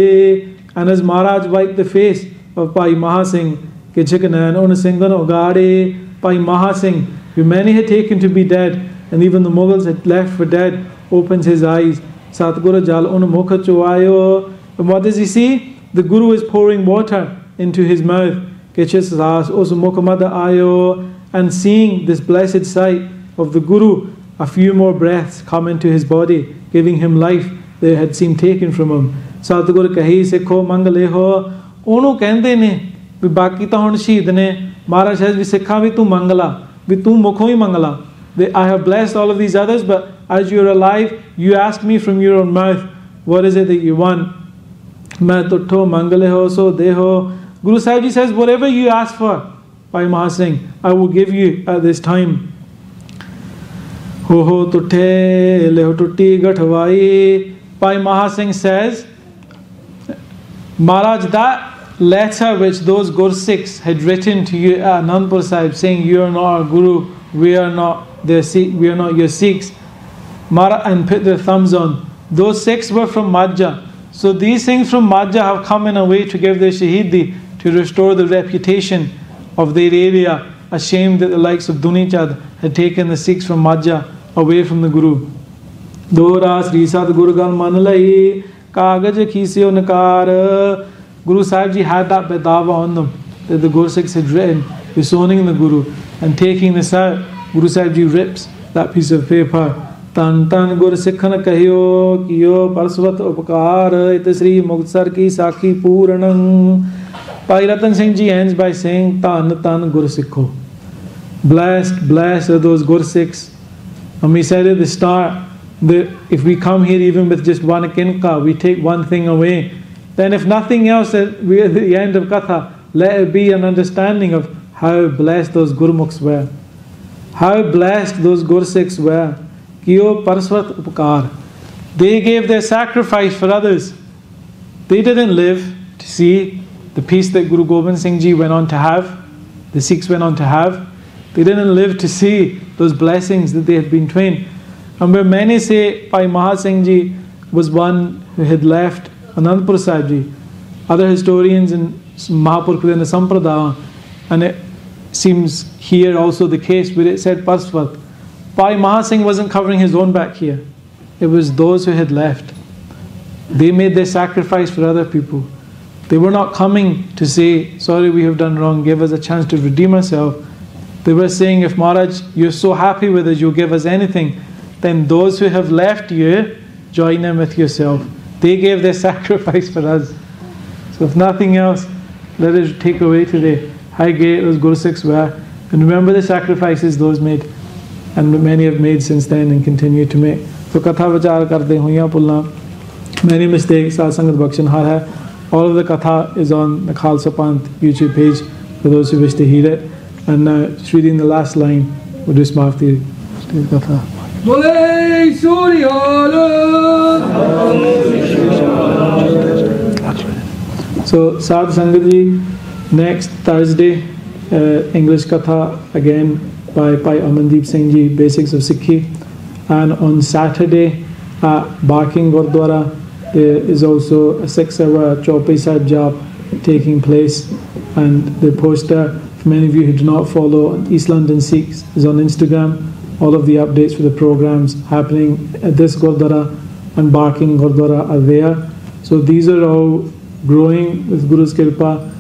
And as Maharaj wiped the face of Bhai Mahasingh, ke chiknan un singhan ogade, Bhai Mahasingh, who many had taken to be dead, and even the Mughals had left for dead, opens his eyes. Satguru Jal un mukh chuayo. And what does he see? The Guru is pouring water into his mouth. Ke chis ras us mukh mad ayo. And seeing this blessed sight of the Guru, a few more breaths come into his body, giving him life that had seemed taken from him. Satguru kahi sikho mangale ho. ਉਹਨੂੰ ਕਹਿੰਦੇ ਨੇ ਵੀ ਬਾਕੀ ਤਾਂ ਹੁਣ ਸ਼ਹੀਦ ਨੇ ਮਹਾਰਾਜ ਸਾਹਿਬ ਵੀ ਸਿੱਖਾਂ ਵੀ ਤੂੰ ਮੰਗ ਲਾ ਵੀ ਤੂੰ ਮੁਖੋਂ ਹੀ ਮੰਗ ਲਾ I have blessed all of these others but as you're alive you ask me from your own mouth what is it that you want ਮੈਂ ਤੁਠੋ ਮੰਗ ਲੈ ਹੋ ਸੋ ਦੇ ਹੋ Guru Sahib Ji says whatever you ask for Bhai Mahasingh I will give you at this time ho ਤੁਠੇ ਲੈ ਹੋ ਟੁੱਟੀ ਗਠਵਾਈ Bhai Mahasingh says Maharaj, that letter which those Gursikhs had written to you at Anandpur Sahib saying you are not our Guru, we are not your Sikhs, Maharaj, and put their thumbs on. Those Sikhs were from Majha. So these things from Majha have come in a way to give their Shahidi, to restore the reputation of their area. Ashamed that the likes of Dunichad had taken the Sikhs from Majha away from the Guru. Dora Sri Sadguru Gal Manalai. Kagaj Kisyo Nakar. Guru Sahib Ji had that Bedava on them that the Gursikhs had written, disowning the Guru. And taking this out, Guru Sahib Ji rips that piece of paper. Tan tan Gur Sikhan Kahyo Kiyo Parsvat Upakar Itasri Muktsar Ki Sakhi Puranam. Bhai Ratan Singh Ji ends by saying Tan tan Gur Sikho. Blessed, blessed are those Gursikhs. And we said at the start, if we come here even with just one kinka, we take one thing away, then if nothing else, we at the end of Katha, let it be an understanding of how blessed those Gurmukhs were, how blessed those Gursikhs were. Kiyo Parsvat Upkar. They gave their sacrifice for others. They didn't live to see the peace that Guru Gobind Singh Ji went on to have, the Sikhs went on to have. They didn't live to see those blessings that they had been trained. And where many say Bhai Maha Singh Ji was one who had left Anandpur Sahib Ji. Other historians in Mahapurkh within the Sampradaya, and it seems here also the case where it said Parsvat. Bhai Maha Singh wasn't covering his own back here. It was those who had left. They made their sacrifice for other people. They were not coming to say, sorry, we have done wrong, give us a chance to redeem ourselves. They were saying, if Maharaj, you're so happy with us, you'll give us anything, then those who have left you, join them with yourself. They gave their sacrifice for us. So if nothing else, let us take away today how great those Guru Sikhs were. And remember the sacrifices those made. And many have made since then and continue to make. So Katha Vichar Karde Huiyan Pulna. Many mistakes, Sat Sangat Bakshan Har Hai. All of the Katha is on the Khalsa Panth YouTube page for those who wish to hear it. And now, just reading the last line, we'll do Smarti Katha. So, Sadh Sangat Ji, next Thursday, English Katha again by Amandeep Singh Ji, Basics of Sikhi. And on Saturday at Barking Gurdwara, there is also a 6-hour Chaupai Sahib Jap taking place. And the poster, for many of you who do not follow East London Sikhs, is on Instagram. All of the updates for the programs happening at this Gurdwara and Barking Gurdwara are there. So these are all growing with Guru's Kirpa.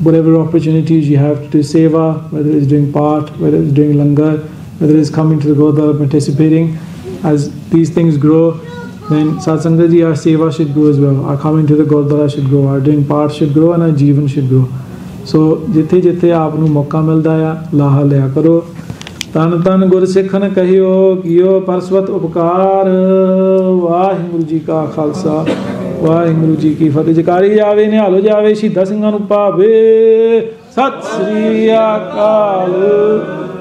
Whatever opportunities you have to do seva, whether it's doing part, whether it's doing langar, whether it's coming to the Gurdwara, participating, as these things grow, then Satsangat Ji, our seva should grow as well. Our coming to the Gurdwara should grow, our doing part should grow, and our jivan should grow. So, jithe jithe aapnu mauka milda hai, laha liya karo. Tan tan Gur Sikhan kahiyo, kiyo Parsvat Upkar. Waheguru Ji ka Khalsa, Waheguru Ji ki Fateh. Jekari jave, nihalo jave, Shਹੀਦਾਂ ਸਿੰਘਾਂ ਨੂੰ ਪਾਵੇ। Sat Sri Akal.